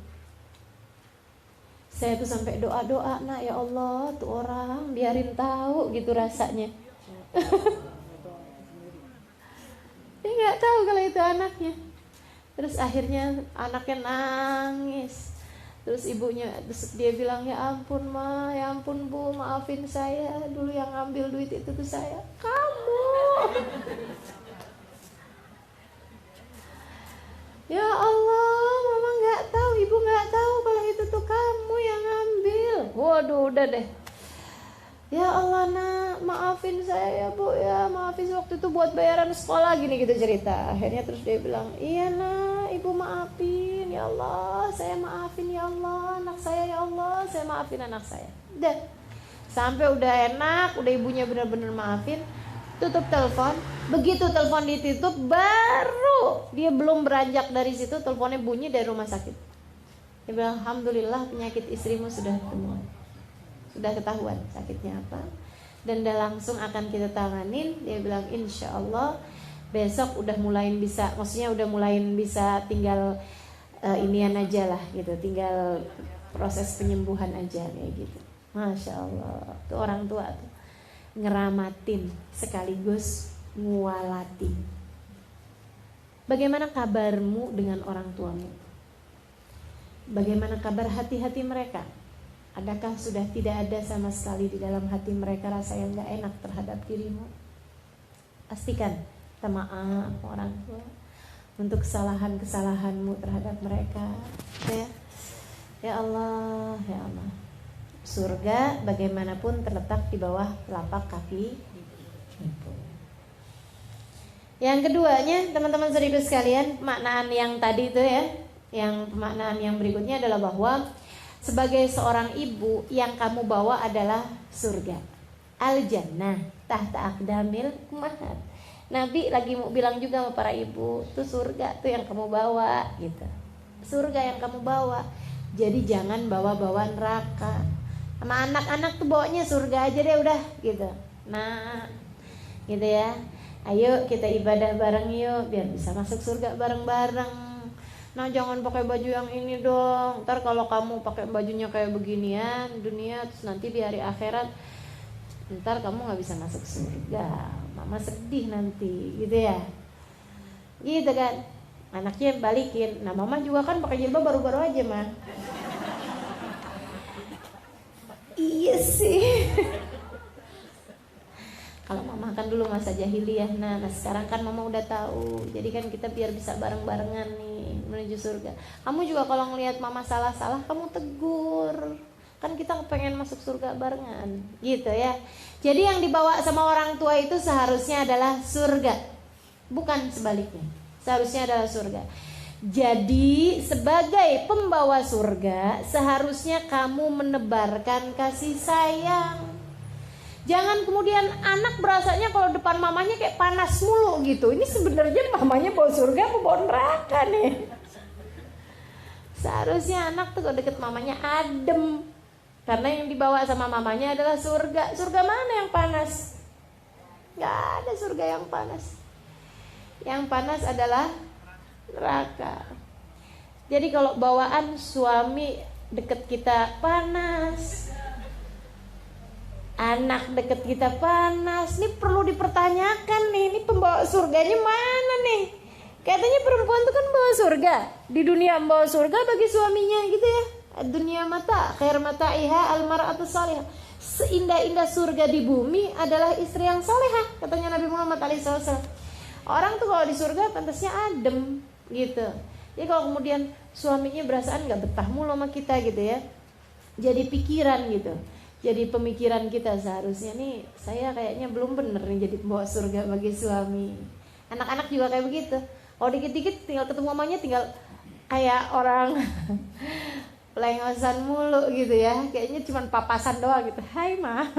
saya tuh sampai doa-doa, nak ya Allah tuh orang biarin tahu gitu rasanya. Dia nggak tahu kalau itu anaknya. Terus akhirnya anaknya nangis. Terus dia bilang, ya ampun ma, ya ampun bu, maafin saya, dulu yang ngambil duit itu tuh saya. Kamu. Ya Allah, mama nggak tahu, ibu nggak tahu kalau itu tuh kamu yang ngambil. Waduh, udah deh. Ya Allah nak, maafin saya ya bu ya, maafin waktu itu buat bayaran sekolah gini gitu cerita. Akhirnya terus dia bilang, iya nak, ibu maafin ya Allah, saya maafin ya Allah, anak saya ya Allah, saya maafin anak saya. Udah, sampai udah enak, udah ibunya benar-benar maafin, tutup telepon. Begitu telepon ditutup, baru dia belum beranjak dari situ, teleponnya bunyi dari rumah sakit. Dia bilang, alhamdulillah penyakit istrimu sudah temuan. Sudah ketahuan sakitnya apa, dan udah langsung akan kita tanganin. Dia bilang insya Allah besok udah mulain bisa, maksudnya udah mulain bisa, tinggal inian aja lah gitu, tinggal proses penyembuhan aja kayak gitu. Masya Allah, tuh orang tua tuh ngeramatin sekaligus ngualatin. Bagaimana kabarmu dengan orang tuamu? Bagaimana kabar hati-hati mereka? Adakah sudah tidak ada sama sekali di dalam hati mereka rasa yang gak enak terhadap dirimu? Pastikan minta maaf orang tua untuk kesalahan-kesalahanmu terhadap mereka. Ya Allah, ya Allah. Surga bagaimanapun terletak di bawah telapak kaki ibu. Yang keduanya, teman-teman saudaraku sekalian, pemaknaan yang tadi itu ya, yang pemaknaan yang berikutnya adalah bahwa sebagai seorang ibu yang kamu bawa adalah surga. Al-jannah tahta aqdamil ummahat. Nabi lagi mau bilang juga sama para ibu, tuh surga tuh yang kamu bawa gitu. Surga yang kamu bawa. Jadi jangan bawa-bawa neraka. Sama anak-anak tuh bawanya surga aja deh udah gitu. Nah, gitu ya. Ayo kita ibadah bareng yuk biar bisa masuk surga bareng-bareng. Nah jangan pakai baju yang ini dong. Ntar kalau kamu pakai bajunya kayak beginian dunia, terus nanti di hari akhirat ntar kamu gak bisa masuk surga. Mama sedih nanti gitu ya. Gitu kan. Anaknya balikin. Nah mama juga kan pakai jilbab baru-baru aja mah. Iya sih. Kalau mama kan dulu masa jahiliyah, nah sekarang kan mama udah tahu. Jadi kan kita biar bisa bareng-barengan nih menuju surga. Kamu juga kalau ngelihat mama salah-salah, kamu tegur. Kan kita pengen masuk surga barengan, gitu ya. Jadi yang dibawa sama orang tua itu seharusnya adalah surga, bukan sebaliknya. Seharusnya adalah surga. Jadi sebagai pembawa surga, seharusnya kamu menebarkan kasih sayang. Jangan kemudian anak berasanya kalau depan mamanya kayak panas mulu gitu. Ini sebenarnya mamanya bawa surga apa bawa neraka nih? Seharusnya anak tuh kalau deket mamanya adem. Karena yang dibawa sama mamanya adalah surga. Surga mana yang panas? Gak ada surga yang panas. Yang panas adalah neraka. Jadi kalau bawaan suami deket kita panas, anak deket kita panas, ini perlu dipertanyakan nih, ini pembawa surganya mana nih? Katanya perempuan itu kan bawa surga, di dunia membawa surga bagi suaminya gitu ya. Dunia mata, khair mata iha almar'atu salihah. Seindah-indah surga di bumi adalah istri yang salehah, katanya Nabi Muhammad SAW. Orang tuh kalau di surga pantasnya adem gitu. Jadi kalau kemudian suaminya berasaan nggak betah mulu sama kita gitu ya, jadi pikiran gitu. Jadi pemikiran kita seharusnya nih, saya kayaknya belum bener nih jadi pembawa surga bagi suami. Anak-anak juga kayak begitu. Kalau dikit-dikit tinggal ketemu mamanya tinggal kayak orang pelengosan mulu gitu ya. Kayaknya cuma papasan doang gitu. Hai ma.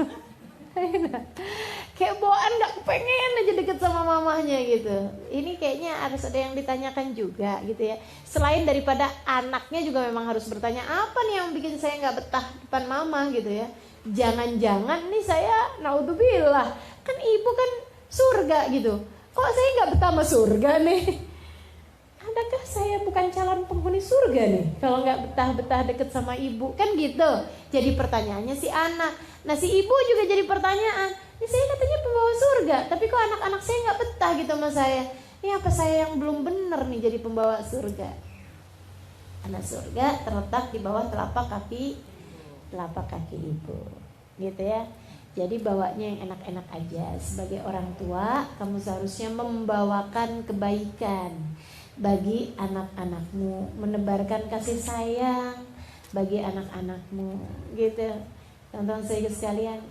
Kayak bawaan gak pengen aja deket sama mamanya gitu. Ini kayaknya harus ada yang ditanyakan juga gitu ya. Selain daripada anaknya juga memang harus bertanya, apa nih yang bikin saya gak betah depan mama gitu ya. Jangan-jangan nih saya naudzubillah, kan ibu kan surga gitu, kok saya nggak betah sama surga nih? Adakah saya bukan calon penghuni surga nih kalau nggak betah-betah deket sama ibu? Kan gitu. Jadi pertanyaannya si anak. Nah si ibu juga jadi pertanyaan, ini saya katanya pembawa surga, tapi kok anak-anak saya nggak betah gitu sama saya? Ini apa saya yang belum bener nih jadi pembawa surga? Anak surga terletak di bawah telapak kaki ibu, gitu ya. Jadi bawanya yang enak-enak aja. Sebagai orang tua, kamu seharusnya membawakan kebaikan bagi anak-anakmu, menebarkan kasih sayang bagi anak-anakmu, gitu. Teman-teman saya sekalian,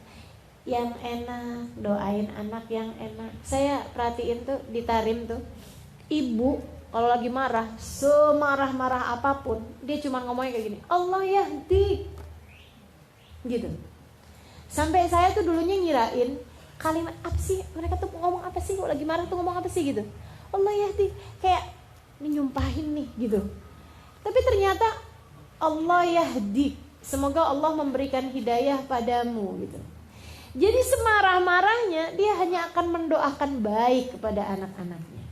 yang enak, doain anak yang enak. Saya perhatiin tuh di Tarim tuh, ibu kalau lagi marah, semarah-marah apapun, dia cuma ngomongnya kayak gini, Allah yahdi, gitu. Sampai saya tuh dulunya ngirain kalimat apa sih, mereka tuh ngomong apa sih, kalau lagi marah tuh ngomong apa sih gitu. Allah yahdi, kayak ini nyumpahin nih gitu. Tapi ternyata Allah yahdi, semoga Allah memberikan hidayah padamu gitu. Jadi semarah-marahnya dia hanya akan mendoakan baik kepada anak-anaknya.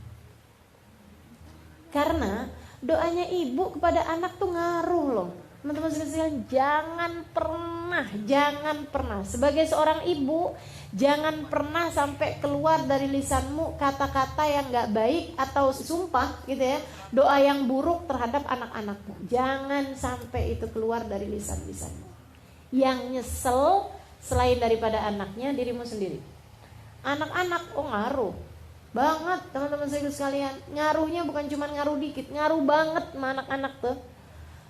Karena doanya ibu kepada anak tuh ngaruh loh. Teman-teman sekalian, jangan pernah sebagai seorang ibu, jangan pernah sampai keluar dari lisanmu kata-kata yang gak baik atau sumpah gitu ya, doa yang buruk terhadap anak-anakmu. Jangan sampai itu keluar dari lisanmu. Yang nyesel selain daripada anaknya, dirimu sendiri. Anak-anak ngaruh banget teman-teman sekalian. Ngaruhnya bukan cuma ngaruh dikit, ngaruh banget sama anak-anak tuh.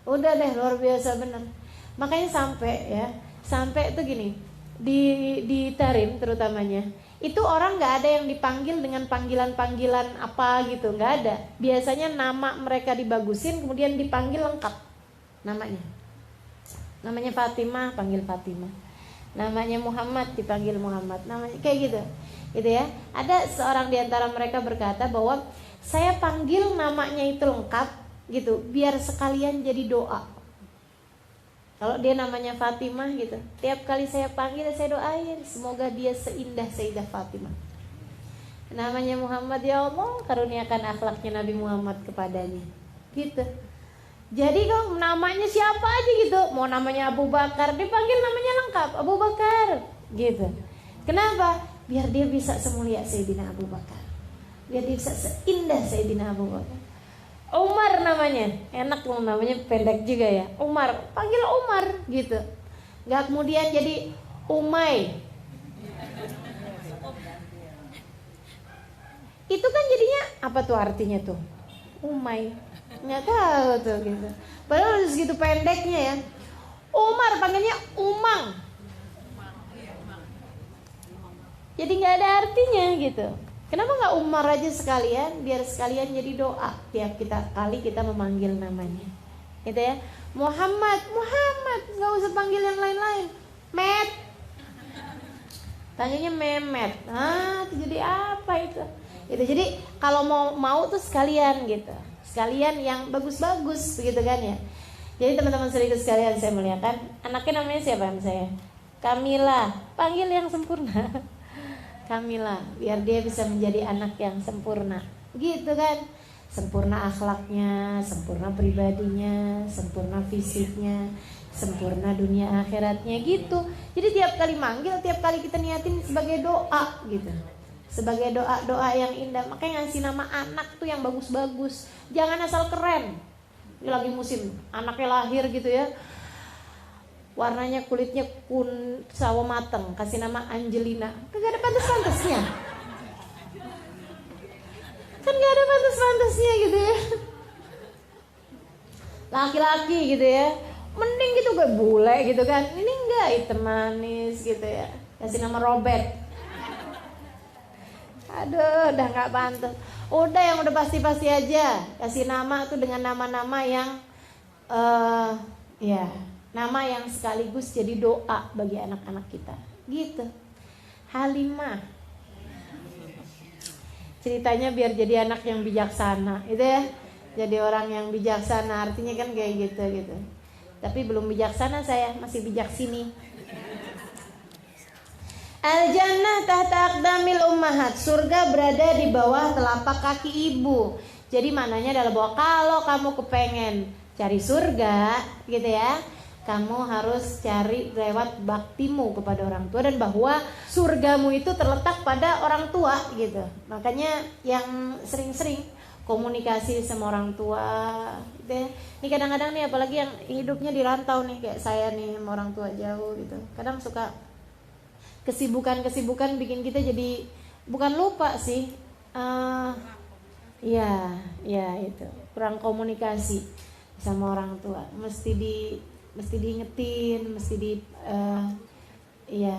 Udah deh, luar biasa bener. Makanya sampai itu gini, di Tarim terutamanya, Itu orang nggak ada yang dipanggil dengan panggilan-panggilan apa gitu, nggak ada. Biasanya nama mereka dibagusin, kemudian dipanggil lengkap namanya. Namanya Fatimah, panggil Fatimah. Namanya Muhammad, dipanggil Muhammad. Namanya kayak gitu ya. Ada seorang di antara mereka berkata bahwa saya panggil namanya itu lengkap gitu, biar sekalian jadi doa. Kalau dia namanya Fatimah gitu, tiap kali saya panggil saya doain semoga dia seindah Sayyidah Fatimah. Namanya Muhammad, ya Allah karuniakan akhlaknya Nabi Muhammad kepadanya. Gitu. Jadi kalau namanya siapa aja gitu, mau namanya Abu Bakar dipanggil namanya lengkap Abu Bakar gitu. Kenapa? Biar dia bisa semulia Sayyidina Abu Bakar, biar dia bisa seindah Sayyidina Abu Bakar. Umar namanya, enak loh namanya, pendek juga ya. Umar, panggil Umar gitu. Gak kemudian jadi Umay. Itu kan jadinya apa tuh artinya tuh? Umay. Nggak tahu tuh gitu. Padahal segitu pendeknya ya. Umar panggilnya Umang. Jadi nggak ada artinya gitu. Kenapa nggak Umar aja sekalian, biar sekalian jadi doa tiap kali kita memanggil namanya, gitu ya. Muhammad, nggak usah panggil yang lain-lain. Met, panggilnya Memet. Itu jadi apa itu? Gitu. Jadi kalau mau tuh sekalian gitu, sekalian yang bagus-bagus, begitu kan ya. Jadi teman-teman sekaligus sekalian, saya muliakan. Anaknya namanya siapa yang saya? Kamila, panggil yang sempurna. Kamila, biar dia bisa menjadi anak yang sempurna, gitu kan? Sempurna akhlaknya, sempurna pribadinya, sempurna fisiknya, sempurna dunia akhiratnya, gitu. Jadi tiap kali manggil, tiap kali kita niatin sebagai doa, gitu. Sebagai doa yang indah. Makanya ngasih nama anak tuh yang bagus-bagus. Jangan asal keren. Ini lagi musim anaknya lahir gitu ya, warnanya kulitnya sawo mateng, kasih nama Angelina. Kagak ada pantas-pantasnya. Kan gak ada pantas-pantasnya gitu ya. Laki-laki gitu ya, mending gitu gue bule gitu kan. Ini enggak, hitam manis gitu ya. Kasih nama Robert. Aduh, udah gak pantas. Udah yang udah pasti-pasti aja. Kasih nama tuh dengan nama-nama yang nama yang sekaligus jadi doa bagi anak-anak kita, gitu. Halimah, ceritanya biar jadi anak yang bijaksana, gitu ya. Jadi orang yang bijaksana, artinya kan kayak gitu. Tapi belum bijaksana saya, masih bijak sini. Al-jannah tahta aqdamil ummahat, surga berada di bawah telapak kaki ibu. Jadi maknanya adalah bahwa kalau kamu kepengen cari surga, gitu ya, kamu harus cari lewat baktimu kepada orang tua, dan bahwa surgamu itu terletak pada orang tua gitu. Makanya yang sering-sering komunikasi sama orang tua gitu ya. Ini kadang-kadang nih, apalagi yang hidupnya di rantau nih, kayak saya nih sama orang tua jauh gitu. Kadang suka kesibukan bikin kita jadi bukan lupa sih, ya itu kurang komunikasi sama orang tua. Mesti diingetin,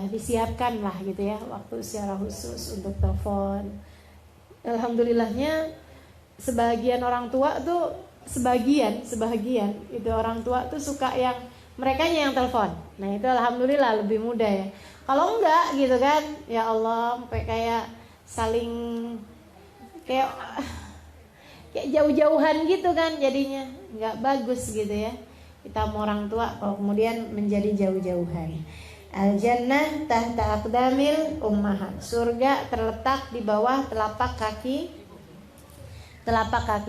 disiapkan lah gitu ya, waktu secara khusus untuk telepon. Alhamdulillahnya sebagian orang tua tuh sebagian itu orang tua tuh suka yang merekanya yang telepon. Nah itu alhamdulillah lebih mudah ya. Kalau enggak gitu kan, ya Allah, sampai kayak saling kayak jauh-jauhan gitu kan, jadinya nggak bagus gitu ya. Kita mau orang tua kalau kemudian menjadi jauh-jauhan. Al-jannah tahta aqdamil ummahat, surga terletak di bawah telapak kaki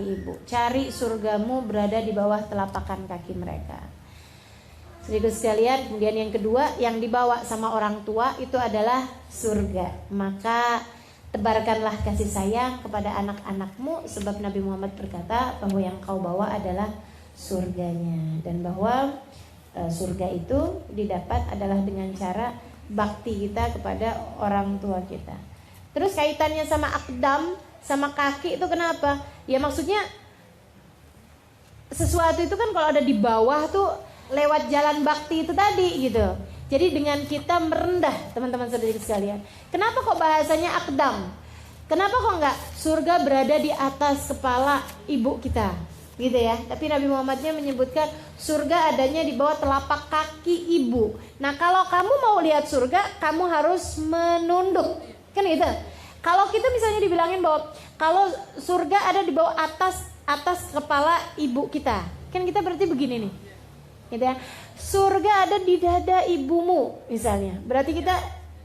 ibu. Cari surgamu berada di bawah telapakan kaki mereka. Sedikit sekalian, kemudian yang kedua, yang dibawa sama orang tua itu adalah surga. Maka tebarkanlah kasih sayang kepada anak-anakmu, sebab Nabi Muhammad berkata bahwa yang kau bawa adalah surganya, dan bahwa surga itu didapat adalah dengan cara bakti kita kepada orang tua kita. Terus kaitannya sama akdam, sama kaki itu kenapa? Ya maksudnya sesuatu itu kan kalau ada di bawah tuh lewat jalan bakti itu tadi gitu. Jadi dengan kita merendah, teman-teman saudara sekalian. Kenapa kok bahasanya akdam? Kenapa kok enggak surga berada di atas kepala ibu kita? Gitu ya. Tapi Nabi Muhammadnya menyebutkan surga adanya di bawah telapak kaki ibu. Nah, kalau kamu mau lihat surga, kamu harus menunduk. Kan gitu. Kalau kita misalnya dibilangin bahwa kalau surga ada di bawah atas kepala ibu kita. Kan kita berarti begini nih. Gitu ya. Surga ada di dada ibumu misalnya. Berarti kita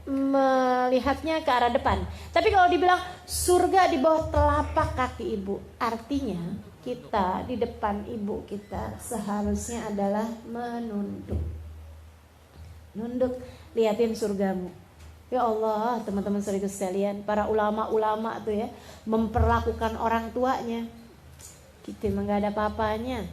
melihatnya ke arah depan. Tapi kalau dibilang surga di bawah telapak kaki ibu, artinya kita di depan ibu kita seharusnya adalah menunduk. Nunduk, liatin surgamu. Ya Allah, teman-teman saudara sekalian, para ulama-ulama tuh ya memperlakukan orang tuanya. Kita emang gak ada apa-apanya.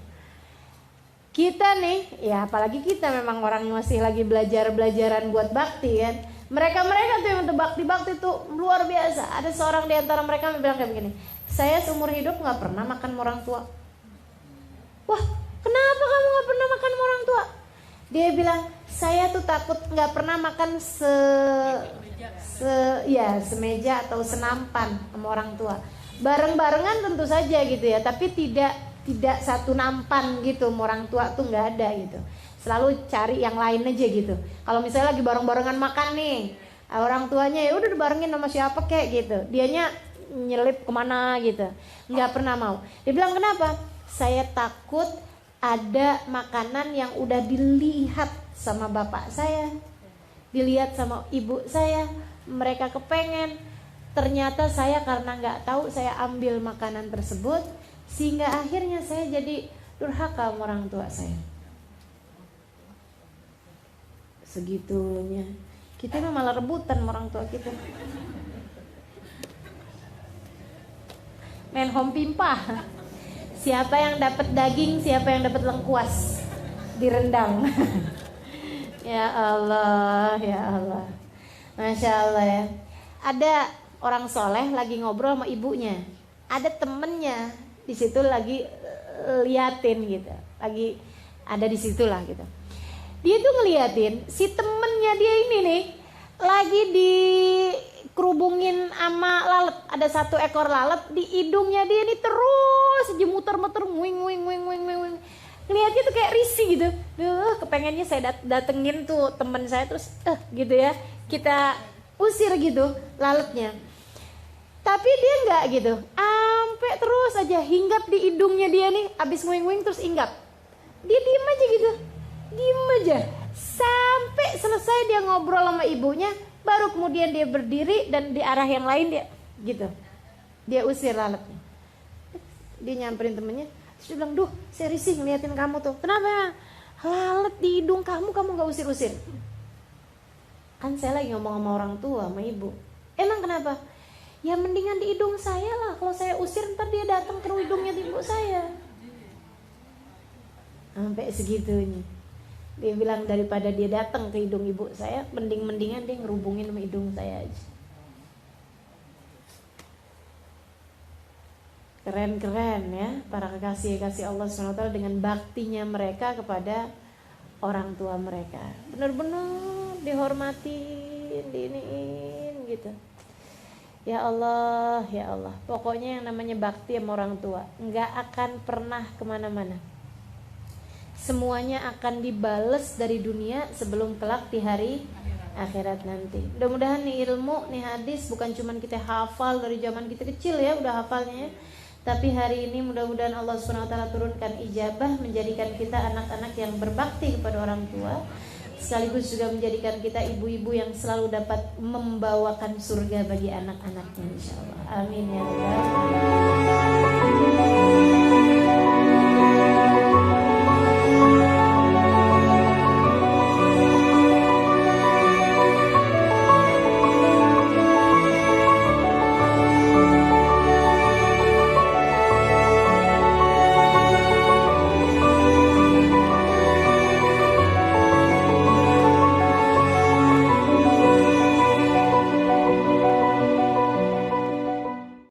Kita nih, ya apalagi kita memang orang masih lagi belajaran buat bakti kan. Mereka tuh yang untuk bakti tuh luar biasa. Ada seorang di antara mereka yang bilang kayak begini, saya seumur hidup gak pernah makan sama orang tua. Wah, kenapa kamu gak pernah makan sama orang tua? Dia bilang, saya tuh takut gak pernah makan semeja atau senampan sama orang tua. Bareng-barengan tentu saja gitu ya, tapi tidak satu nampan gitu sama orang tua tuh nggak ada gitu. Selalu cari yang lain aja gitu. Kalau misalnya lagi bareng-barengan makan nih, orang tuanya ya udah dibarengin sama siapa kek gitu, dianya nyelip kemana gitu, nggak pernah mau. Dia bilang kenapa? Saya takut ada makanan yang udah dilihat sama bapak saya, dilihat sama ibu saya, mereka kepengen, ternyata saya karena nggak tahu saya ambil makanan tersebut, sehingga akhirnya saya jadi durhaka sama orang tua saya. Segitunya kita malah rebutan sama orang tua kita. Main home pimpah. Siapa yang dapat daging, siapa yang dapat lengkuas, direndang. Ya Allah, ya Allah. Masya Allah ya. Ada orang soleh lagi ngobrol sama ibunya. Ada temennya di situ lagi liatin gitu, lagi ada di situ lah gitu. Dia tuh ngeliatin si temennya dia ini nih lagi dikerubungin sama lalat. Ada satu ekor lalat di hidungnya dia nih terus muter-muter wing. Lihatnya tuh kayak risih gitu. Kepengennya saya datengin tuh temen saya terus gitu ya, kita usir gitu lalatnya. Tapi dia enggak gitu. Sampai terus aja hinggap di hidungnya dia nih, abis wing terus hinggap. Dia diem aja gitu. Diem aja. Sampai selesai dia ngobrol sama ibunya, baru kemudian dia berdiri dan di arah yang lain dia gitu. Dia usir lalatnya. Dia nyamperin temennya, terus dia bilang, "Duh, saya risih ngeliatin kamu tuh. Kenapa? Lalat di hidung kamu gak usir-usir." Kan saya lagi ngomong sama orang tua, sama ibu. Emang kenapa? Ya mendingan di hidung saya lah. Kalau saya usir ntar dia datang ke hidungnya ibu saya. Sampai segitunya. Dia bilang daripada dia datang ke hidung ibu saya, mendingan dia ngerubungin sama hidung saya aja. Keren-keren ya para kekasih-kekasih Allah SWT dengan baktinya mereka kepada orang tua mereka. Benar-benar dihormatin, diiniin gitu. Ya Allah, ya Allah. Pokoknya yang namanya bakti sama orang tua nggak akan pernah kemana-mana. Semuanya akan dibales dari dunia sebelum kelak di hari akhirat nanti. Mudah-mudahan nih ilmu, nih hadis bukan cuman kita hafal dari zaman kita kecil ya, udah hafalnya ya. Tapi hari ini mudah-mudahan Allah SWT turunkan ijabah, menjadikan kita anak-anak yang berbakti kepada orang tua, sekaligus juga menjadikan kita ibu-ibu yang selalu dapat membawakan surga bagi anak-anaknya, insyaallah. Amin ya rabbal alamin.